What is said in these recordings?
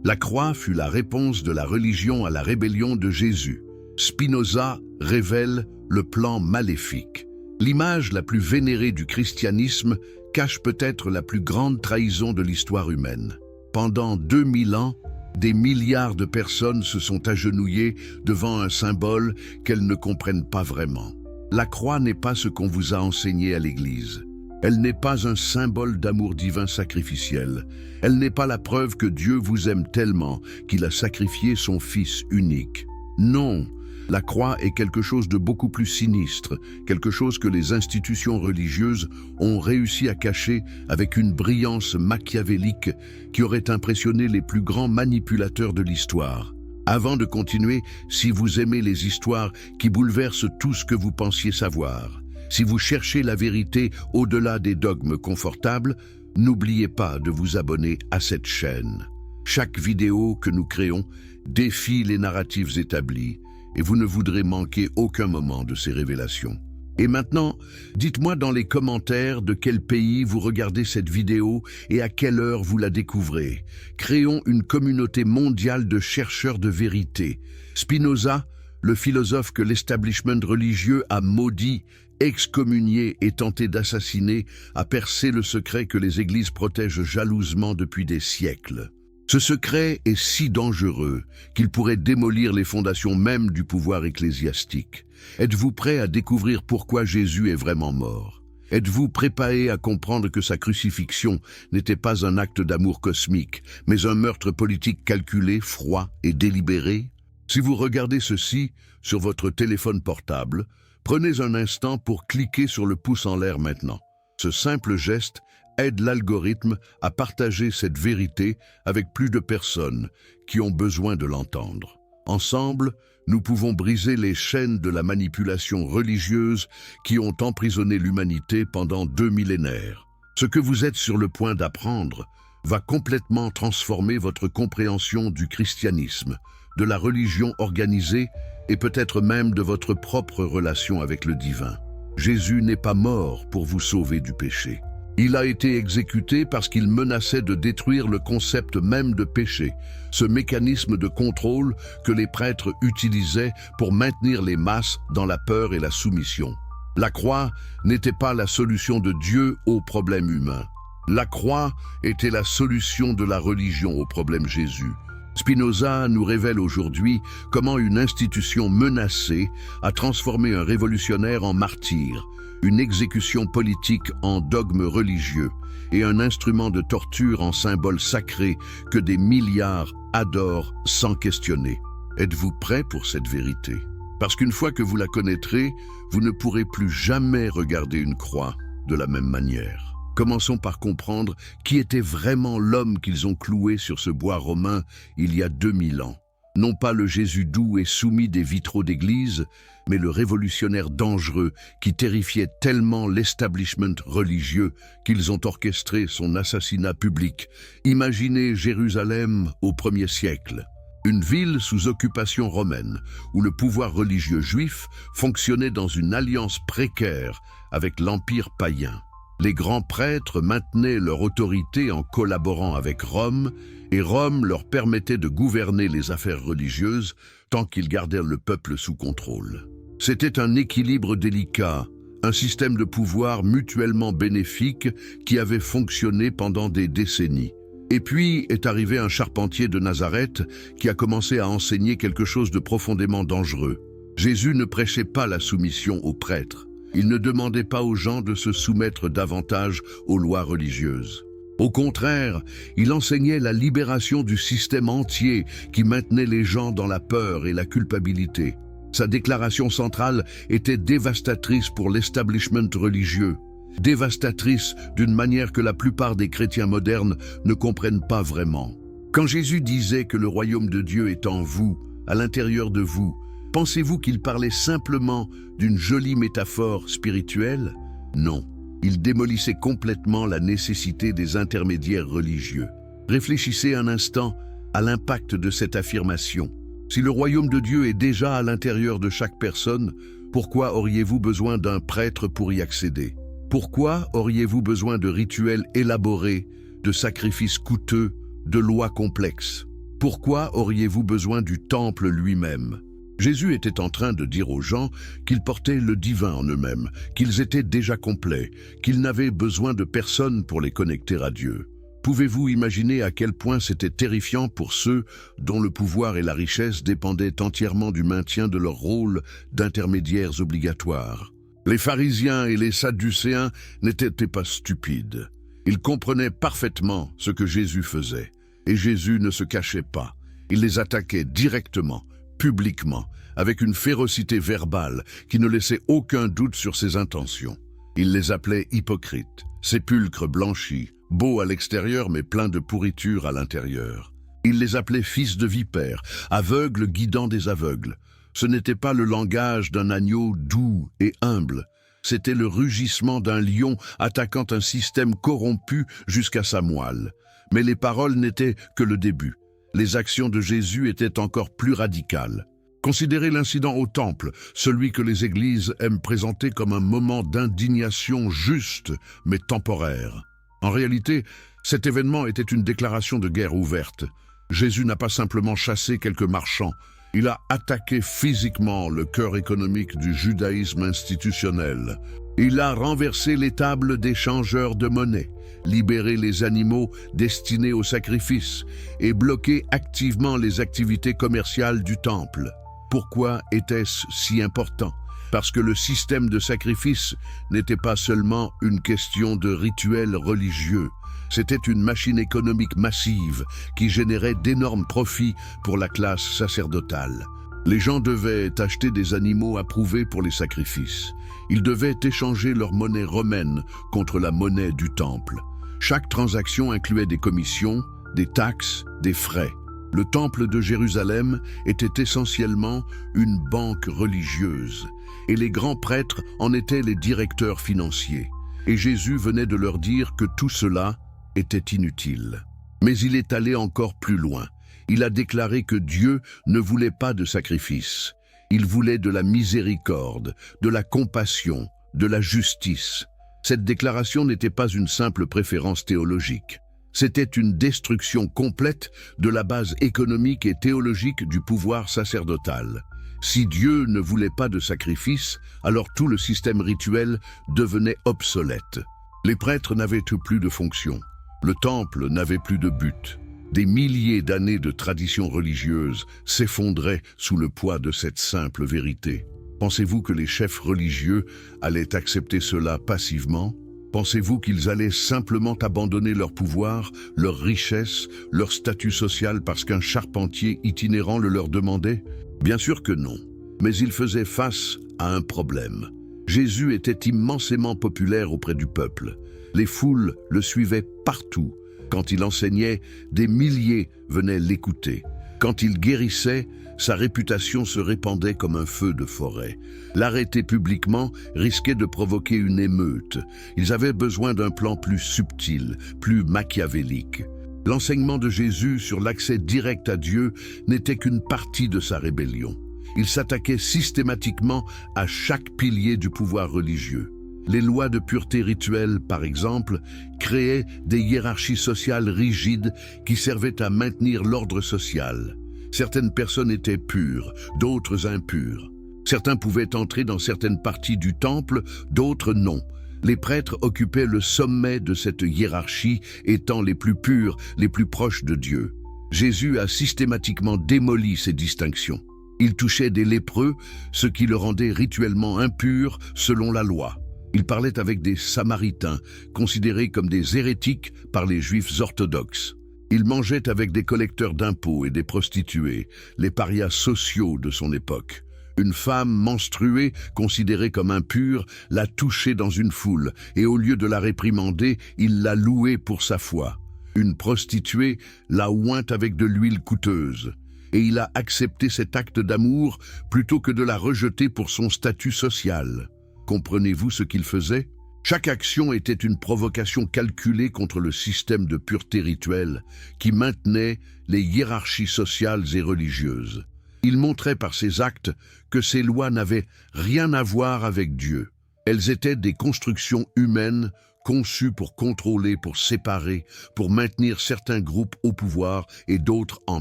La croix fut la réponse de la religion à la rébellion de Jésus. Spinoza révèle le plan maléfique. L'image la plus vénérée du christianisme cache peut-être la plus grande trahison de l'histoire humaine. Pendant 2000 ans, des milliards de personnes se sont agenouillées devant un symbole qu'elles ne comprennent pas vraiment. La croix n'est pas ce qu'on vous a enseigné à l'Église. Elle n'est pas un symbole d'amour divin sacrificiel. Elle n'est pas la preuve que Dieu vous aime tellement qu'il a sacrifié son Fils unique. Non, la croix est quelque chose de beaucoup plus sinistre, quelque chose que les institutions religieuses ont réussi à cacher avec une brillance machiavélique qui aurait impressionné les plus grands manipulateurs de l'histoire. Avant de continuer, si vous aimez les histoires qui bouleversent tout ce que vous pensiez savoir, si vous cherchez la vérité au-delà des dogmes confortables, n'oubliez pas de vous abonner à cette chaîne. Chaque vidéo que nous créons défie les narratifs établis et vous ne voudrez manquer aucun moment de ces révélations. Et maintenant, dites-moi dans les commentaires de quel pays vous regardez cette vidéo et à quelle heure vous la découvrez. Créons une communauté mondiale de chercheurs de vérité. Spinoza, le philosophe que l'establishment religieux a maudit, excommunié et tenté d'assassiner, a percé le secret que les églises protègent jalousement depuis des siècles. Ce secret est si dangereux qu'il pourrait démolir les fondations même du pouvoir ecclésiastique. Êtes-vous prêt à découvrir pourquoi Jésus est vraiment mort? Êtes-vous préparé à comprendre que sa crucifixion n'était pas un acte d'amour cosmique, mais un meurtre politique calculé, froid et délibéré? Si vous regardez ceci sur votre téléphone portable, prenez un instant pour cliquer sur le pouce en l'air maintenant. Ce simple geste aide l'algorithme à partager cette vérité avec plus de personnes qui ont besoin de l'entendre. Ensemble, nous pouvons briser les chaînes de la manipulation religieuse qui ont emprisonné l'humanité pendant 2 millénaires. Ce que vous êtes sur le point d'apprendre va complètement transformer votre compréhension du christianisme, de la religion organisée et peut-être même de votre propre relation avec le divin. Jésus n'est pas mort pour vous sauver du péché. Il a été exécuté parce qu'il menaçait de détruire le concept même de péché, ce mécanisme de contrôle que les prêtres utilisaient pour maintenir les masses dans la peur et la soumission. La croix n'était pas la solution de Dieu aux problèmes humains. La croix était la solution de la religion au problème Jésus. Spinoza nous révèle aujourd'hui comment une institution menacée a transformé un révolutionnaire en martyr, une exécution politique en dogme religieux et un instrument de torture en symbole sacré que des milliards adorent sans questionner. Êtes-vous prêt pour cette vérité? Parce qu'une fois que vous la connaîtrez, vous ne pourrez plus jamais regarder une croix de la même manière. Commençons par comprendre qui était vraiment l'homme qu'ils ont cloué sur ce bois romain il y a 2000 ans. Non pas le Jésus doux et soumis des vitraux d'église, mais le révolutionnaire dangereux qui terrifiait tellement l'establishment religieux qu'ils ont orchestré son assassinat public. Imaginez Jérusalem au 1er siècle. Une ville sous occupation romaine, où le pouvoir religieux juif fonctionnait dans une alliance précaire avec l'empire païen. Les grands prêtres maintenaient leur autorité en collaborant avec Rome, et Rome leur permettait de gouverner les affaires religieuses tant qu'ils gardèrent le peuple sous contrôle. C'était un équilibre délicat, un système de pouvoir mutuellement bénéfique qui avait fonctionné pendant des décennies. Et puis est arrivé un charpentier de Nazareth qui a commencé à enseigner quelque chose de profondément dangereux. Jésus ne prêchait pas la soumission aux prêtres. Il ne demandait pas aux gens de se soumettre davantage aux lois religieuses. Au contraire, il enseignait la libération du système entier qui maintenait les gens dans la peur et la culpabilité. Sa déclaration centrale était dévastatrice pour l'establishment religieux, dévastatrice d'une manière que la plupart des chrétiens modernes ne comprennent pas vraiment. Quand Jésus disait que le royaume de Dieu est en vous, à l'intérieur de vous, pensez-vous qu'il parlait simplement d'une jolie métaphore spirituelle? Non, il démolissait complètement la nécessité des intermédiaires religieux. Réfléchissez un instant à l'impact de cette affirmation. Si le royaume de Dieu est déjà à l'intérieur de chaque personne, pourquoi auriez-vous besoin d'un prêtre pour y accéder? Pourquoi auriez-vous besoin de rituels élaborés, de sacrifices coûteux, de lois complexes? Pourquoi auriez-vous besoin du temple lui-même? Jésus était en train de dire aux gens qu'ils portaient le divin en eux-mêmes, qu'ils étaient déjà complets, qu'ils n'avaient besoin de personne pour les connecter à Dieu. Pouvez-vous imaginer à quel point c'était terrifiant pour ceux dont le pouvoir et la richesse dépendaient entièrement du maintien de leur rôle d'intermédiaires obligatoires? Les pharisiens et les sadducéens n'étaient pas stupides. Ils comprenaient parfaitement ce que Jésus faisait. Et Jésus ne se cachait pas. Il les attaquait directement, publiquement, avec une férocité verbale qui ne laissait aucun doute sur ses intentions. Il les appelait hypocrites, sépulcres blanchis, beaux à l'extérieur mais pleins de pourriture à l'intérieur. Il les appelait fils de vipères, aveugles guidant des aveugles. Ce n'était pas le langage d'un agneau doux et humble. C'était le rugissement d'un lion attaquant un système corrompu jusqu'à sa moelle. Mais les paroles n'étaient que le début. Les actions de Jésus étaient encore plus radicales. Considérez l'incident au temple, celui que les églises aiment présenter comme un moment d'indignation juste mais temporaire. En réalité, cet événement était une déclaration de guerre ouverte. Jésus n'a pas simplement chassé quelques marchands, il a attaqué physiquement le cœur économique du judaïsme institutionnel. Il a renversé les tables des changeurs de monnaie, libéré les animaux destinés au sacrifice et bloqué activement les activités commerciales du temple. Pourquoi était-ce si important? Parce que le système de sacrifice n'était pas seulement une question de rituel religieux. C'était une machine économique massive qui générait d'énormes profits pour la classe sacerdotale. Les gens devaient acheter des animaux approuvés pour les sacrifices. Ils devaient échanger leur monnaie romaine contre la monnaie du temple. Chaque transaction incluait des commissions, des taxes, des frais. Le temple de Jérusalem était essentiellement une banque religieuse, et les grands prêtres en étaient les directeurs financiers. Et Jésus venait de leur dire que tout cela était inutile. Mais il est allé encore plus loin. Il a déclaré que Dieu ne voulait pas de sacrifice. Il voulait de la miséricorde, de la compassion, de la justice. Cette déclaration n'était pas une simple préférence théologique. C'était une destruction complète de la base économique et théologique du pouvoir sacerdotal. Si Dieu ne voulait pas de sacrifice, alors tout le système rituel devenait obsolète. Les prêtres n'avaient plus de fonction. Le temple n'avait plus de but. Des milliers d'années de traditions religieuses s'effondraient sous le poids de cette simple vérité. Pensez-vous que les chefs religieux allaient accepter cela passivement? Pensez-vous qu'ils allaient simplement abandonner leur pouvoir, leur richesse, leur statut social parce qu'un charpentier itinérant le leur demandait? Bien sûr que non. Mais ils faisaient face à un problème. Jésus était immensément populaire auprès du peuple. Les foules le suivaient partout. Quand il enseignait, des milliers venaient l'écouter. Quand il guérissait, sa réputation se répandait comme un feu de forêt. L'arrêter publiquement risquait de provoquer une émeute. Ils avaient besoin d'un plan plus subtil, plus machiavélique. L'enseignement de Jésus sur l'accès direct à Dieu n'était qu'une partie de sa rébellion. Il s'attaquait systématiquement à chaque pilier du pouvoir religieux. Les lois de pureté rituelle, par exemple, créaient des hiérarchies sociales rigides qui servaient à maintenir l'ordre social. Certaines personnes étaient pures, d'autres impures. Certains pouvaient entrer dans certaines parties du temple, d'autres non. Les prêtres occupaient le sommet de cette hiérarchie, étant les plus purs, les plus proches de Dieu. Jésus a systématiquement démoli ces distinctions. Il touchait des lépreux, ce qui le rendait rituellement impur selon la loi. Il parlait avec des Samaritains, considérés comme des hérétiques par les Juifs orthodoxes. Il mangeait avec des collecteurs d'impôts et des prostituées, les parias sociaux de son époque. Une femme menstruée, considérée comme impure, l'a touchée dans une foule, et au lieu de la réprimander, il l'a louée pour sa foi. Une prostituée l'a oint avec de l'huile coûteuse, et il a accepté cet acte d'amour plutôt que de la rejeter pour son statut social. Comprenez-vous ce qu'il faisait? Chaque action était une provocation calculée contre le système de pureté rituelle qui maintenait les hiérarchies sociales et religieuses. Il montrait par ses actes que ces lois n'avaient rien à voir avec Dieu. Elles étaient des constructions humaines conçu pour contrôler, pour séparer, pour maintenir certains groupes au pouvoir et d'autres en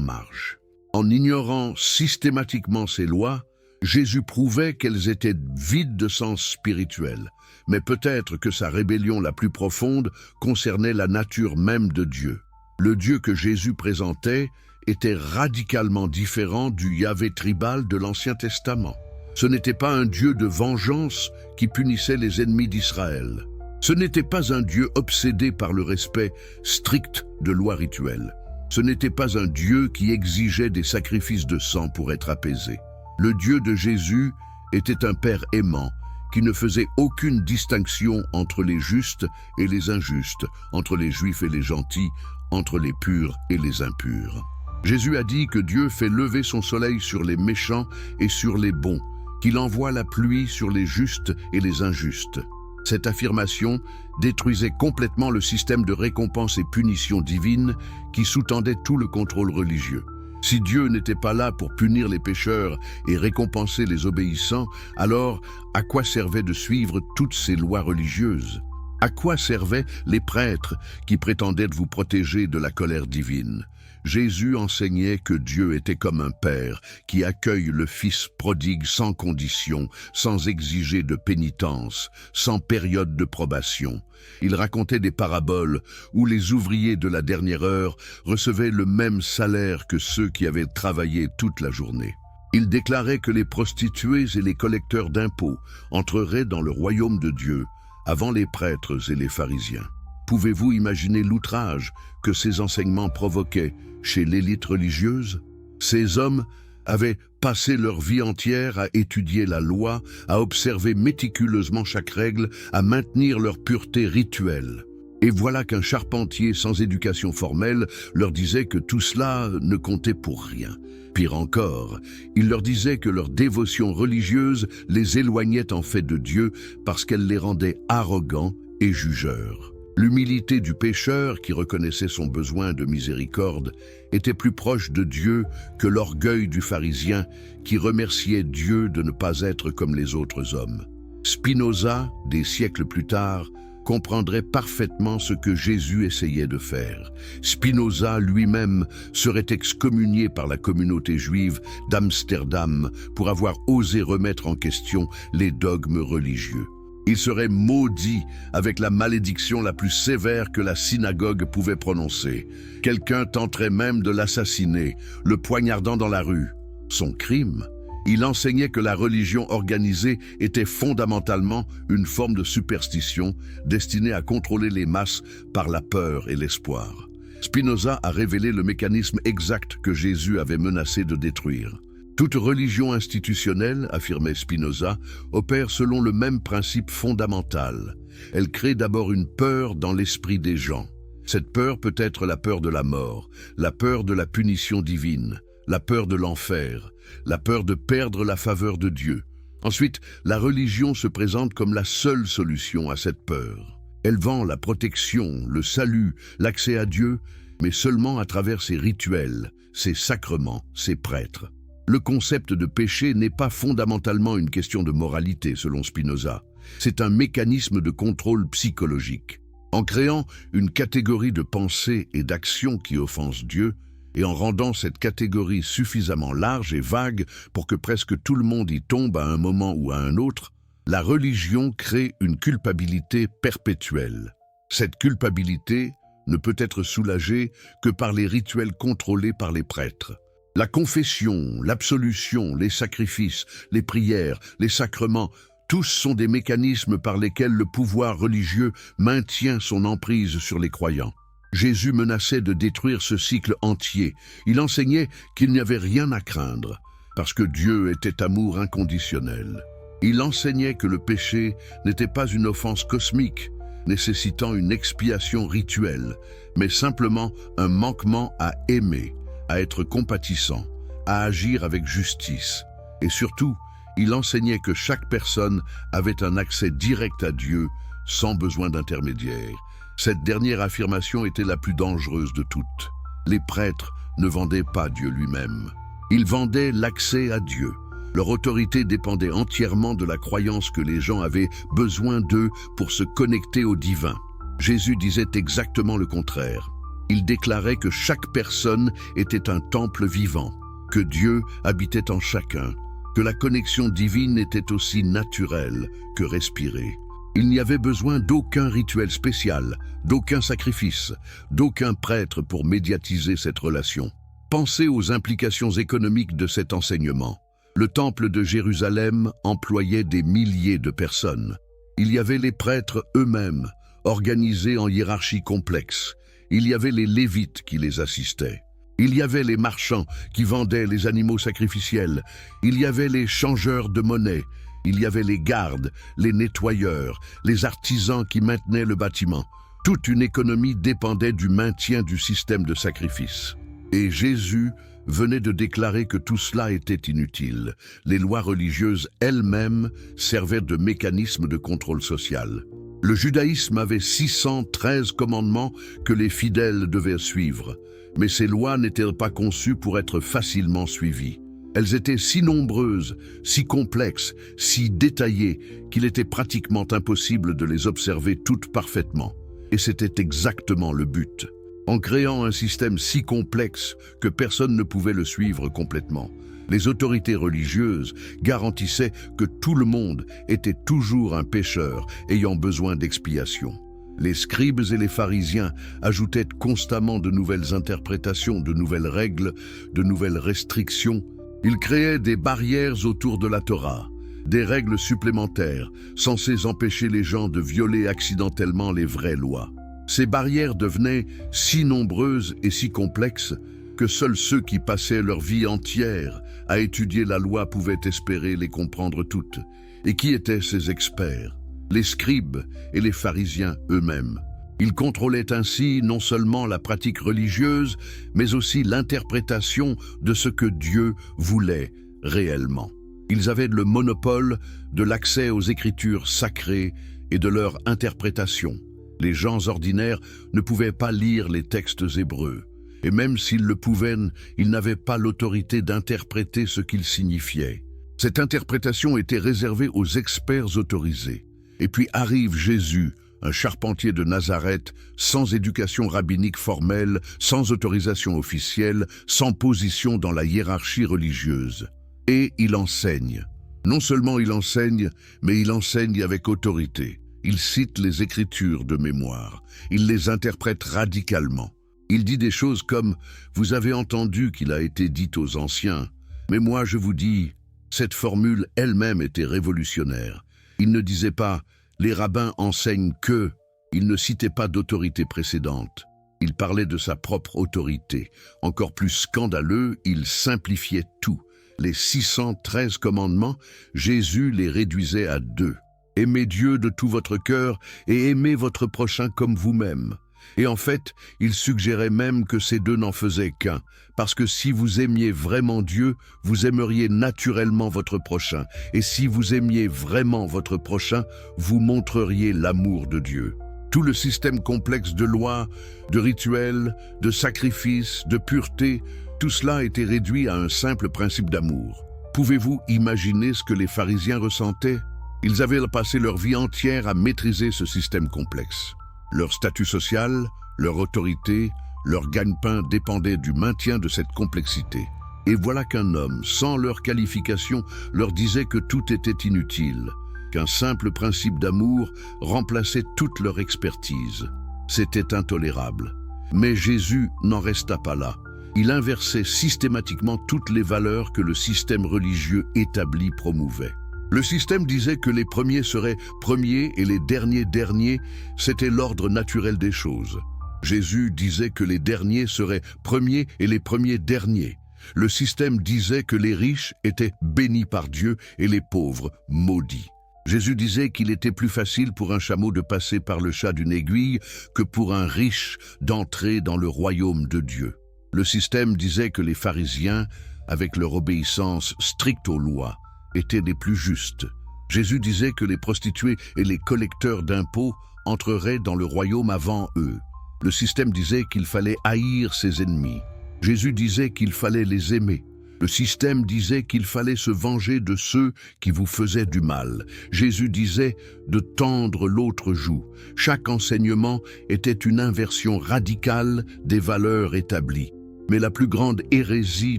marge. En ignorant systématiquement ces lois, Jésus prouvait qu'elles étaient vides de sens spirituel, mais peut-être que sa rébellion la plus profonde concernait la nature même de Dieu. Le Dieu que Jésus présentait était radicalement différent du Yahvé tribal de l'Ancien Testament. Ce n'était pas un Dieu de vengeance qui punissait les ennemis d'Israël. Ce n'était pas un Dieu obsédé par le respect strict de lois rituelles. Ce n'était pas un Dieu qui exigeait des sacrifices de sang pour être apaisé. Le Dieu de Jésus était un Père aimant qui ne faisait aucune distinction entre les justes et les injustes, entre les juifs et les gentils, entre les purs et les impurs. Jésus a dit que Dieu fait lever son soleil sur les méchants et sur les bons, qu'il envoie la pluie sur les justes et les injustes. Cette affirmation détruisait complètement le système de récompense et punition divine qui sous-tendait tout le contrôle religieux. Si Dieu n'était pas là pour punir les pécheurs et récompenser les obéissants, alors à quoi servait de suivre toutes ces lois religieuses? À quoi servaient les prêtres qui prétendaient vous protéger de la colère divine? Jésus enseignait que Dieu était comme un père qui accueille le fils prodigue sans condition, sans exiger de pénitence, sans période de probation. Il racontait des paraboles où les ouvriers de la dernière heure recevaient le même salaire que ceux qui avaient travaillé toute la journée. Il déclarait que les prostituées et les collecteurs d'impôts entreraient dans le royaume de Dieu avant les prêtres et les pharisiens. Pouvez-vous imaginer l'outrage que ces enseignements provoquaient chez l'élite religieuse? Ces hommes avaient passé leur vie entière à étudier la loi, à observer méticuleusement chaque règle, à maintenir leur pureté rituelle. Et voilà qu'un charpentier sans éducation formelle leur disait que tout cela ne comptait pour rien. Pire encore, il leur disait que leur dévotion religieuse les éloignait en fait de Dieu parce qu'elle les rendait arrogants et jugeurs. L'humilité du pécheur qui reconnaissait son besoin de miséricorde était plus proche de Dieu que l'orgueil du pharisien qui remerciait Dieu de ne pas être comme les autres hommes. Spinoza, des siècles plus tard, comprendrait parfaitement ce que Jésus essayait de faire. Spinoza lui-même serait excommunié par la communauté juive d'Amsterdam pour avoir osé remettre en question les dogmes religieux. Il serait maudit avec la malédiction la plus sévère que la synagogue pouvait prononcer. Quelqu'un tenterait même de l'assassiner, le poignardant dans la rue. Son crime? Il enseignait que la religion organisée était fondamentalement une forme de superstition destinée à contrôler les masses par la peur et l'espoir. Spinoza a révélé le mécanisme exact que Jésus avait menacé de détruire. Toute religion institutionnelle, affirmait Spinoza, opère selon le même principe fondamental. Elle crée d'abord une peur dans l'esprit des gens. Cette peur peut être la peur de la mort, la peur de la punition divine, la peur de l'enfer, la peur de perdre la faveur de Dieu. Ensuite, la religion se présente comme la seule solution à cette peur. Elle vend la protection, le salut, l'accès à Dieu, mais seulement à travers ses rituels, ses sacrements, ses prêtres. Le concept de péché n'est pas fondamentalement une question de moralité, selon Spinoza. C'est un mécanisme de contrôle psychologique. En créant une catégorie de pensée et d'action qui offense Dieu, et en rendant cette catégorie suffisamment large et vague pour que presque tout le monde y tombe à un moment ou à un autre, la religion crée une culpabilité perpétuelle. Cette culpabilité ne peut être soulagée que par les rituels contrôlés par les prêtres. La confession, l'absolution, les sacrifices, les prières, les sacrements, tous sont des mécanismes par lesquels le pouvoir religieux maintient son emprise sur les croyants. Jésus menaçait de détruire ce cycle entier. Il enseignait qu'il n'y avait rien à craindre, parce que Dieu était amour inconditionnel. Il enseignait que le péché n'était pas une offense cosmique, nécessitant une expiation rituelle, mais simplement un manquement à aimer, à être compatissant, à agir avec justice. Et surtout, il enseignait que chaque personne avait un accès direct à Dieu sans besoin d'intermédiaire. Cette dernière affirmation était la plus dangereuse de toutes. Les prêtres ne vendaient pas Dieu lui-même. Ils vendaient l'accès à Dieu. Leur autorité dépendait entièrement de la croyance que les gens avaient besoin d'eux pour se connecter au divin. Jésus disait exactement le contraire. Il déclarait que chaque personne était un temple vivant, que Dieu habitait en chacun, que la connexion divine était aussi naturelle que respirée. Il n'y avait besoin d'aucun rituel spécial, d'aucun sacrifice, d'aucun prêtre pour médiatiser cette relation. Pensez aux implications économiques de cet enseignement. Le temple de Jérusalem employait des milliers de personnes. Il y avait les prêtres eux-mêmes, organisés en hiérarchie complexe. Il y avait les Lévites qui les assistaient. Il y avait les marchands qui vendaient les animaux sacrificiels. Il y avait les changeurs de monnaie. Il y avait les gardes, les nettoyeurs, les artisans qui maintenaient le bâtiment. Toute une économie dépendait du maintien du système de sacrifice. Et Jésus venait de déclarer que tout cela était inutile. Les lois religieuses elles-mêmes servaient de mécanisme de contrôle social. Le judaïsme avait 613 commandements que les fidèles devaient suivre. Mais ces lois n'étaient pas conçues pour être facilement suivies. Elles étaient si nombreuses, si complexes, si détaillées, qu'il était pratiquement impossible de les observer toutes parfaitement. Et c'était exactement le but. En créant un système si complexe que personne ne pouvait le suivre complètement, les autorités religieuses garantissaient que tout le monde était toujours un pécheur ayant besoin d'expiation. Les scribes et les pharisiens ajoutaient constamment de nouvelles interprétations, de nouvelles règles, de nouvelles restrictions. Ils créaient des barrières autour de la Torah, des règles supplémentaires censées empêcher les gens de violer accidentellement les vraies lois. Ces barrières devenaient si nombreuses et si complexes que seuls ceux qui passaient leur vie entière à étudier la loi pouvaient espérer les comprendre toutes. Et qui étaient ces experts? Les scribes et les pharisiens eux-mêmes. Ils contrôlaient ainsi non seulement la pratique religieuse, mais aussi l'interprétation de ce que Dieu voulait réellement. Ils avaient le monopole de l'accès aux Écritures sacrées et de leur interprétation. Les gens ordinaires ne pouvaient pas lire les textes hébreux. Et même s'ils le pouvaient, ils n'avaient pas l'autorité d'interpréter ce qu'ils signifiaient. Cette interprétation était réservée aux experts autorisés. Et puis arrive Jésus, un charpentier de Nazareth, sans éducation rabbinique formelle, sans autorisation officielle, sans position dans la hiérarchie religieuse. Et il enseigne. Non seulement il enseigne, mais il enseigne avec autorité. Il cite les Écritures de mémoire. Il les interprète radicalement. Il dit des choses comme « Vous avez entendu qu'il a été dit aux anciens, mais moi je vous dis », cette formule elle-même était révolutionnaire. Il ne disait pas « les rabbins enseignent que », il ne citait pas d'autorité précédente. Il parlait de sa propre autorité. Encore plus scandaleux, il simplifiait tout. Les 613 commandements, Jésus les réduisait à 2. Aimez Dieu de tout votre cœur et aimez votre prochain comme vous-même. Et en fait, il suggérait même que ces 2 n'en faisaient qu'un, parce que si vous aimiez vraiment Dieu, vous aimeriez naturellement votre prochain. Et si vous aimiez vraiment votre prochain, vous montreriez l'amour de Dieu. Tout le système complexe de lois, de rituels, de sacrifices, de pureté, tout cela était réduit à un simple principe d'amour. Pouvez-vous imaginer ce que les pharisiens ressentaient? Ils avaient passé leur vie entière à maîtriser ce système complexe. Leur statut social, leur autorité, leur gagne-pain dépendaient du maintien de cette complexité. Et voilà qu'un homme, sans leur qualification, leur disait que tout était inutile, qu'un simple principe d'amour remplaçait toute leur expertise. C'était intolérable. Mais Jésus n'en resta pas là. Il inversait systématiquement toutes les valeurs que le système religieux établi promouvait. Le système disait que les premiers seraient premiers et les derniers derniers, c'était l'ordre naturel des choses. Jésus disait que les derniers seraient premiers et les premiers derniers. Le système disait que les riches étaient bénis par Dieu et les pauvres maudits. Jésus disait qu'il était plus facile pour un chameau de passer par le chat d'une aiguille que pour un riche d'entrer dans le royaume de Dieu. Le système disait que les pharisiens, avec leur obéissance stricte aux lois, étaient les plus justes. Jésus disait que les prostituées et les collecteurs d'impôts entreraient dans le royaume avant eux. Le système disait qu'il fallait haïr ses ennemis. Jésus disait qu'il fallait les aimer. Le système disait qu'il fallait se venger de ceux qui vous faisaient du mal. Jésus disait de tendre l'autre joue. Chaque enseignement était une inversion radicale des valeurs établies. Mais la plus grande hérésie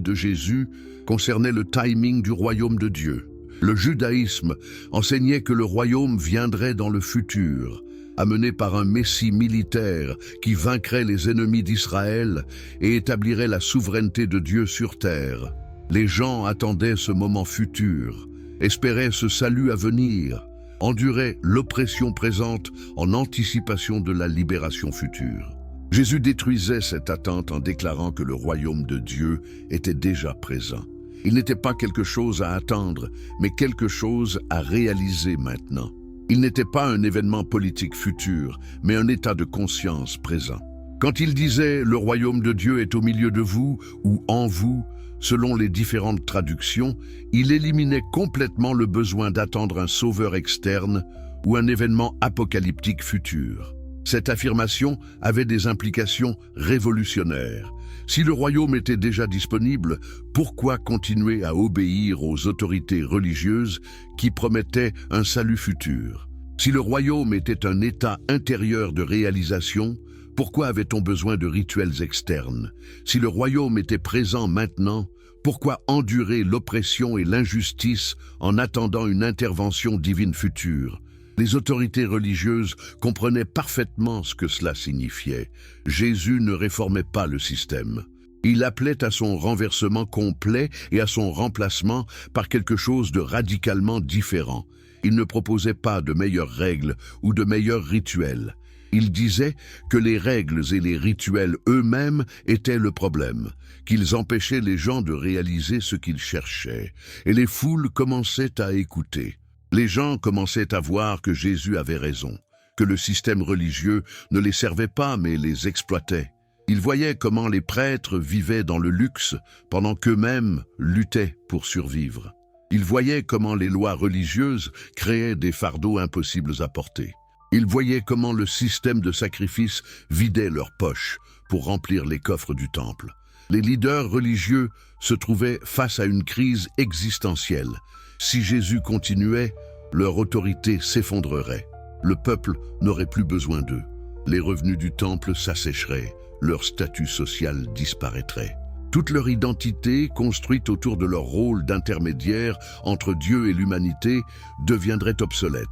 de Jésus concernait le timing du royaume de Dieu. Le judaïsme enseignait que le royaume viendrait dans le futur, amené par un messie militaire qui vaincrait les ennemis d'Israël et établirait la souveraineté de Dieu sur terre. Les gens attendaient ce moment futur, espéraient ce salut à venir, enduraient l'oppression présente en anticipation de la libération future. Jésus détruisait cette attente en déclarant que le royaume de Dieu était déjà présent. Il n'était pas quelque chose à attendre, mais quelque chose à réaliser maintenant. Il n'était pas un événement politique futur, mais un état de conscience présent. Quand il disait « le royaume de Dieu est au milieu de vous » ou « en vous », selon les différentes traductions, il éliminait complètement le besoin d'attendre un sauveur externe ou un événement apocalyptique futur. Cette affirmation avait des implications révolutionnaires. Si le royaume était déjà disponible, pourquoi continuer à obéir aux autorités religieuses qui promettaient un salut futur? Si le royaume était un état intérieur de réalisation, pourquoi avait-on besoin de rituels externes? Si le royaume était présent maintenant, pourquoi endurer l'oppression et l'injustice en attendant une intervention divine future? Les autorités religieuses comprenaient parfaitement ce que cela signifiait. Jésus ne réformait pas le système. Il appelait à son renversement complet et à son remplacement par quelque chose de radicalement différent. Il ne proposait pas de meilleures règles ou de meilleurs rituels. Il disait que les règles et les rituels eux-mêmes étaient le problème, qu'ils empêchaient les gens de réaliser ce qu'ils cherchaient, et les foules commençaient à écouter. Les gens commençaient à voir que Jésus avait raison, que le système religieux ne les servait pas mais les exploitait. Ils voyaient comment les prêtres vivaient dans le luxe pendant qu'eux-mêmes luttaient pour survivre. Ils voyaient comment les lois religieuses créaient des fardeaux impossibles à porter. Ils voyaient comment le système de sacrifice vidait leurs poches pour remplir les coffres du temple. Les leaders religieux se trouvaient face à une crise existentielle. Si Jésus continuait, leur autorité s'effondrerait. Le peuple n'aurait plus besoin d'eux. Les revenus du temple s'assécheraient, leur statut social disparaîtrait. Toute leur identité, construite autour de leur rôle d'intermédiaire entre Dieu et l'humanité, deviendrait obsolète.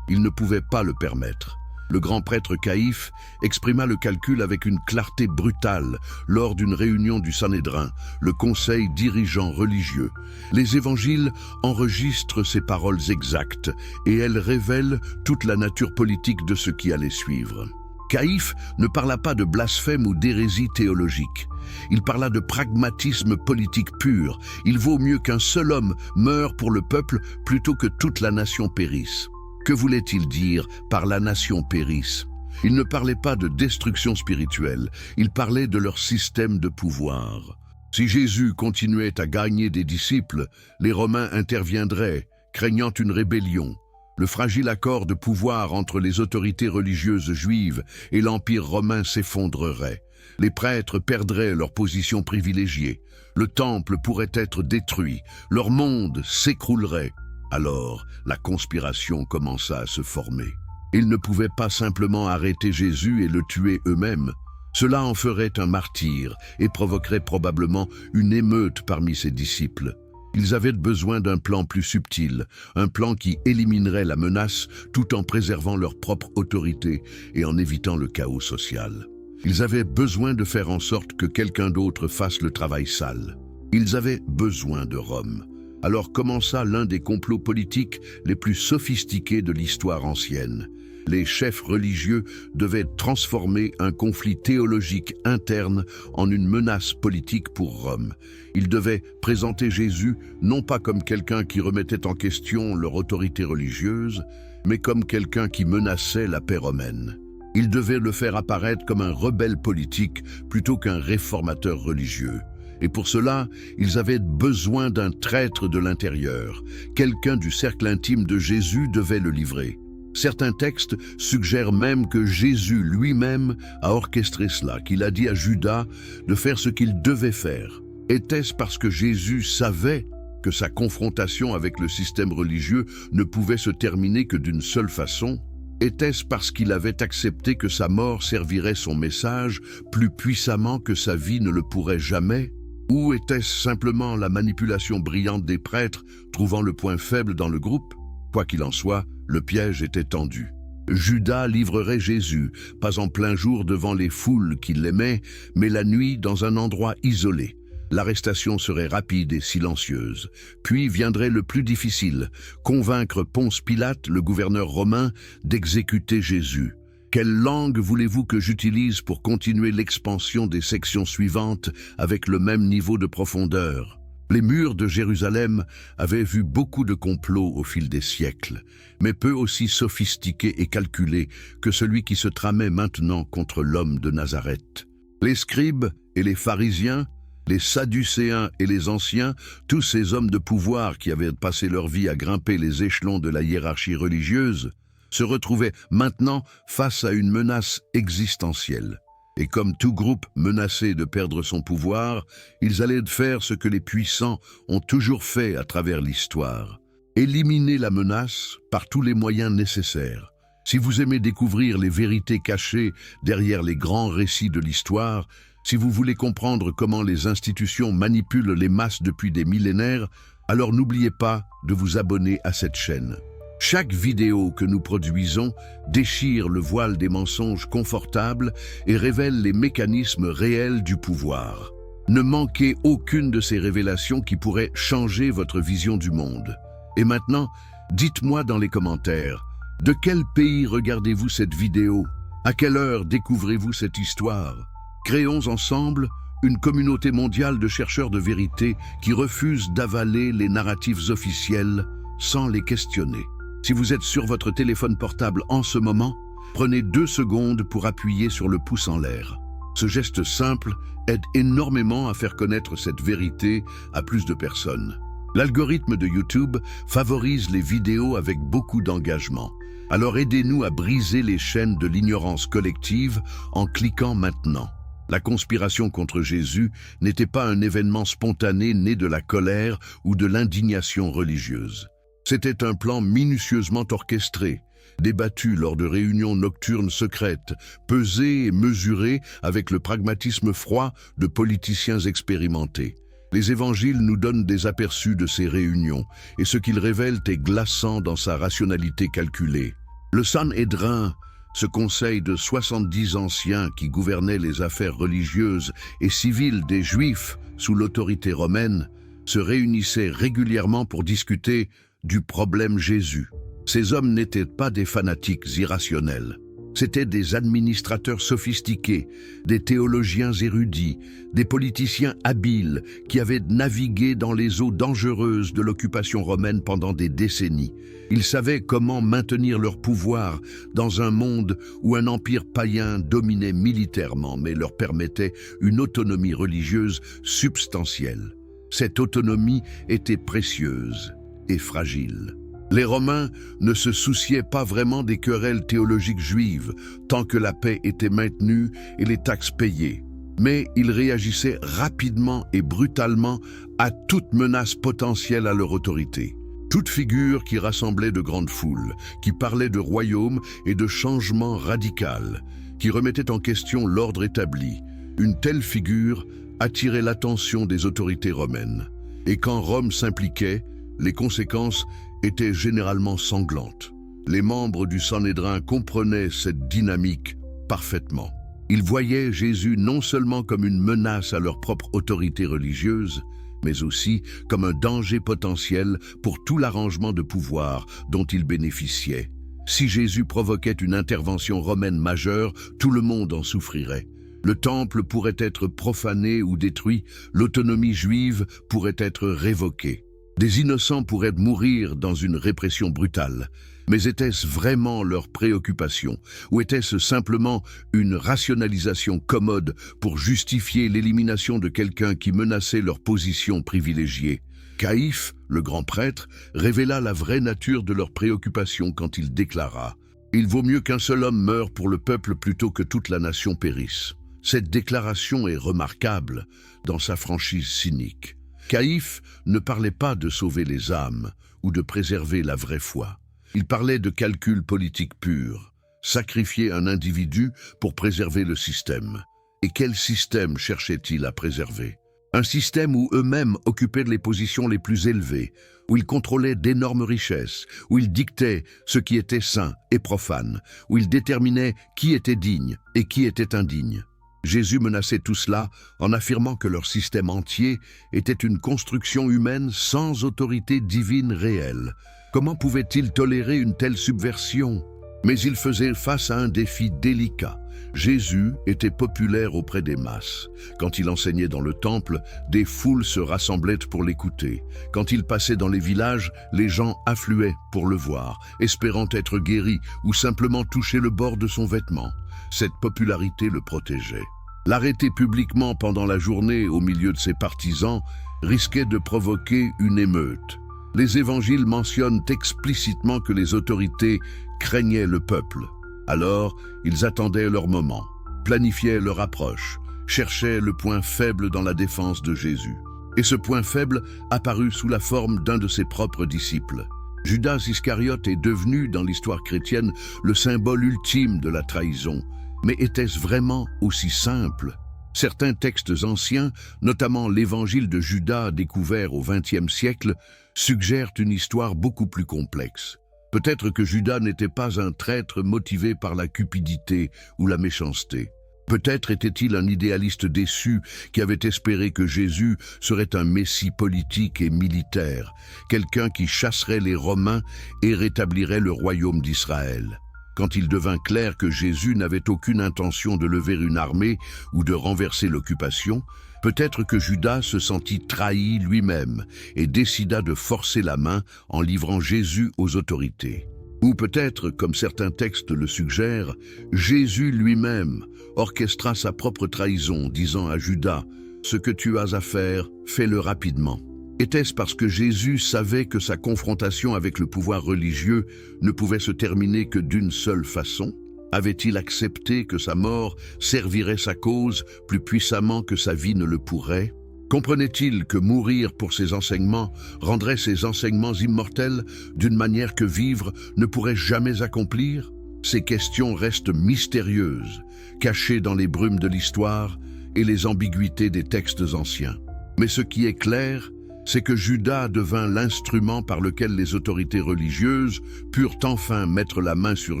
Ils ne pouvaient pas le permettre. Le grand prêtre Caïphe exprima le calcul avec une clarté brutale lors d'une réunion du Sanhédrin, le conseil dirigeant religieux. Les évangiles enregistrent ces paroles exactes et elles révèlent toute la nature politique de ce qui allait suivre. Caïphe ne parla pas de blasphème ou d'hérésie théologique. Il parla de pragmatisme politique pur. Il vaut mieux qu'un seul homme meure pour le peuple plutôt que toute la nation périsse. Que voulait-il dire par la nation périsse? Il ne parlait pas de destruction spirituelle, il parlait de leur système de pouvoir. Si Jésus continuait à gagner des disciples, les Romains interviendraient, craignant une rébellion. Le fragile accord de pouvoir entre les autorités religieuses juives et l'Empire romain s'effondrerait. Les prêtres perdraient leur position privilégiée. Le temple pourrait être détruit. Leur monde s'écroulerait. Alors, la conspiration commença à se former. Ils ne pouvaient pas simplement arrêter Jésus et le tuer eux-mêmes. Cela en ferait un martyr et provoquerait probablement une émeute parmi ses disciples. Ils avaient besoin d'un plan plus subtil, un plan qui éliminerait la menace tout en préservant leur propre autorité et en évitant le chaos social. Ils avaient besoin de faire en sorte que quelqu'un d'autre fasse le travail sale. Ils avaient besoin de Rome. Alors commença l'un des complots politiques les plus sophistiqués de l'histoire ancienne. Les chefs religieux devaient transformer un conflit théologique interne en une menace politique pour Rome. Ils devaient présenter Jésus non pas comme quelqu'un qui remettait en question leur autorité religieuse, mais comme quelqu'un qui menaçait la paix romaine. Ils devaient le faire apparaître comme un rebelle politique plutôt qu'un réformateur religieux. Et pour cela, ils avaient besoin d'un traître de l'intérieur. Quelqu'un du cercle intime de Jésus devait le livrer. Certains textes suggèrent même que Jésus lui-même a orchestré cela, qu'il a dit à Judas de faire ce qu'il devait faire. Était-ce parce que Jésus savait que sa confrontation avec le système religieux ne pouvait se terminer que d'une seule façon? Était-ce parce qu'il avait accepté que sa mort servirait son message plus puissamment que sa vie ne le pourrait jamais? Ou était-ce simplement la manipulation brillante des prêtres trouvant le point faible dans le groupe? Quoi qu'il en soit, le piège était tendu. Judas livrerait Jésus, pas en plein jour devant les foules qui l'aimaient, mais la nuit dans un endroit isolé. L'arrestation serait rapide et silencieuse. Puis viendrait le plus difficile, convaincre Ponce Pilate, le gouverneur romain, d'exécuter Jésus. Quelle langue voulez-vous que j'utilise pour continuer l'expansion des sections suivantes avec le même niveau de profondeur? Les murs de Jérusalem avaient vu beaucoup de complots au fil des siècles, mais peu aussi sophistiqués et calculés que celui qui se tramait maintenant contre l'homme de Nazareth. Les scribes et les pharisiens, les sadducéens et les anciens, tous ces hommes de pouvoir qui avaient passé leur vie à grimper les échelons de la hiérarchie religieuse, se retrouvaient maintenant face à une menace existentielle. Et comme tout groupe menacé de perdre son pouvoir, ils allaient faire ce que les puissants ont toujours fait à travers l'histoire: éliminer la menace par tous les moyens nécessaires. Si vous aimez découvrir les vérités cachées derrière les grands récits de l'histoire, si vous voulez comprendre comment les institutions manipulent les masses depuis des millénaires, alors n'oubliez pas de vous abonner à cette chaîne. Chaque vidéo que nous produisons déchire le voile des mensonges confortables et révèle les mécanismes réels du pouvoir. Ne manquez aucune de ces révélations qui pourraient changer votre vision du monde. Et maintenant, dites-moi dans les commentaires, de quel pays regardez-vous cette vidéo? À quelle heure découvrez-vous cette histoire? Créons ensemble une communauté mondiale de chercheurs de vérité qui refusent d'avaler les narratifs officiels sans les questionner. Si vous êtes sur votre téléphone portable en ce moment, prenez 2 secondes pour appuyer sur le pouce en l'air. Ce geste simple aide énormément à faire connaître cette vérité à plus de personnes. L'algorithme de YouTube favorise les vidéos avec beaucoup d'engagement. Alors aidez-nous à briser les chaînes de l'ignorance collective en cliquant maintenant. La conspiration contre Jésus n'était pas un événement spontané né de la colère ou de l'indignation religieuse. C'était un plan minutieusement orchestré, débattu lors de réunions nocturnes secrètes, pesé et mesuré avec le pragmatisme froid de politiciens expérimentés. Les évangiles nous donnent des aperçus de ces réunions, et ce qu'ils révèlent est glaçant dans sa rationalité calculée. Le Sanhédrin, ce conseil de 70 anciens qui gouvernaient les affaires religieuses et civiles des Juifs sous l'autorité romaine, se réunissait régulièrement pour discuter du problème Jésus. Ces hommes n'étaient pas des fanatiques irrationnels. C'étaient des administrateurs sophistiqués, des théologiens érudits, des politiciens habiles qui avaient navigué dans les eaux dangereuses de l'occupation romaine pendant des décennies. Ils savaient comment maintenir leur pouvoir dans un monde où un empire païen dominait militairement mais leur permettait une autonomie religieuse substantielle. Cette autonomie était précieuse et fragile. Les Romains ne se souciaient pas vraiment des querelles théologiques juives tant que la paix était maintenue et les taxes payées. Mais ils réagissaient rapidement et brutalement à toute menace potentielle à leur autorité. Toute figure qui rassemblait de grandes foules, qui parlait de royaume et de changement radical, qui remettait en question l'ordre établi, une telle figure attirait l'attention des autorités romaines. Et quand Rome s'impliquait, les conséquences étaient généralement sanglantes. Les membres du Sanhédrin comprenaient cette dynamique parfaitement. Ils voyaient Jésus non seulement comme une menace à leur propre autorité religieuse, mais aussi comme un danger potentiel pour tout l'arrangement de pouvoir dont ils bénéficiaient. Si Jésus provoquait une intervention romaine majeure, tout le monde en souffrirait. Le temple pourrait être profané ou détruit, l'autonomie juive pourrait être révoquée. Des innocents pourraient mourir dans une répression brutale. Mais était-ce vraiment leur préoccupation, ou était-ce simplement une rationalisation commode pour justifier l'élimination de quelqu'un qui menaçait leur position privilégiée? Caïphe, le grand prêtre, révéla la vraie nature de leurs préoccupations quand il déclara « Il vaut mieux qu'un seul homme meure pour le peuple plutôt que toute la nation périsse ». Cette déclaration est remarquable dans sa franchise cynique. Caïphe ne parlait pas de sauver les âmes ou de préserver la vraie foi. Il parlait de calcul politique pur, sacrifier un individu pour préserver le système. Et quel système cherchait-il à préserver? Un système où eux-mêmes occupaient les positions les plus élevées, où ils contrôlaient d'énormes richesses, où ils dictaient ce qui était saint et profane, où ils déterminaient qui était digne et qui était indigne. Jésus menaçait tout cela en affirmant que leur système entier était une construction humaine sans autorité divine réelle. Comment pouvait-il tolérer une telle subversion? Mais il faisait face à un défi délicat. Jésus était populaire auprès des masses. Quand il enseignait dans le temple, des foules se rassemblaient pour l'écouter. Quand il passait dans les villages, les gens affluaient pour le voir, espérant être guéris ou simplement toucher le bord de son vêtement. Cette popularité le protégeait. L'arrêter publiquement pendant la journée au milieu de ses partisans risquait de provoquer une émeute. Les évangiles mentionnent explicitement que les autorités craignaient le peuple. Alors, ils attendaient leur moment, planifiaient leur approche, cherchaient le point faible dans la défense de Jésus. Et ce point faible apparut sous la forme d'un de ses propres disciples. Judas Iscariote est devenu, dans l'histoire chrétienne, le symbole ultime de la trahison. Mais était-ce vraiment aussi simple? Certains textes anciens, notamment l'évangile de Judas découvert au XXe siècle, suggèrent une histoire beaucoup plus complexe. Peut-être que Judas n'était pas un traître motivé par la cupidité ou la méchanceté. Peut-être était-il un idéaliste déçu qui avait espéré que Jésus serait un messie politique et militaire, quelqu'un qui chasserait les Romains et rétablirait le royaume d'Israël. Quand il devint clair que Jésus n'avait aucune intention de lever une armée ou de renverser l'occupation, peut-être que Judas se sentit trahi lui-même et décida de forcer la main en livrant Jésus aux autorités. Ou peut-être, comme certains textes le suggèrent, Jésus lui-même orchestra sa propre trahison, disant à Judas « Ce que tu as à faire, fais-le rapidement ». Était-ce parce que Jésus savait que sa confrontation avec le pouvoir religieux ne pouvait se terminer que d'une seule façon? Avait-il accepté que sa mort servirait sa cause plus puissamment que sa vie ne le pourrait? Comprenait-il que mourir pour ses enseignements rendrait ses enseignements immortels d'une manière que vivre ne pourrait jamais accomplir? Ces questions restent mystérieuses, cachées dans les brumes de l'histoire et les ambiguïtés des textes anciens. Mais ce qui est clair, c'est que Judas devint l'instrument par lequel les autorités religieuses purent enfin mettre la main sur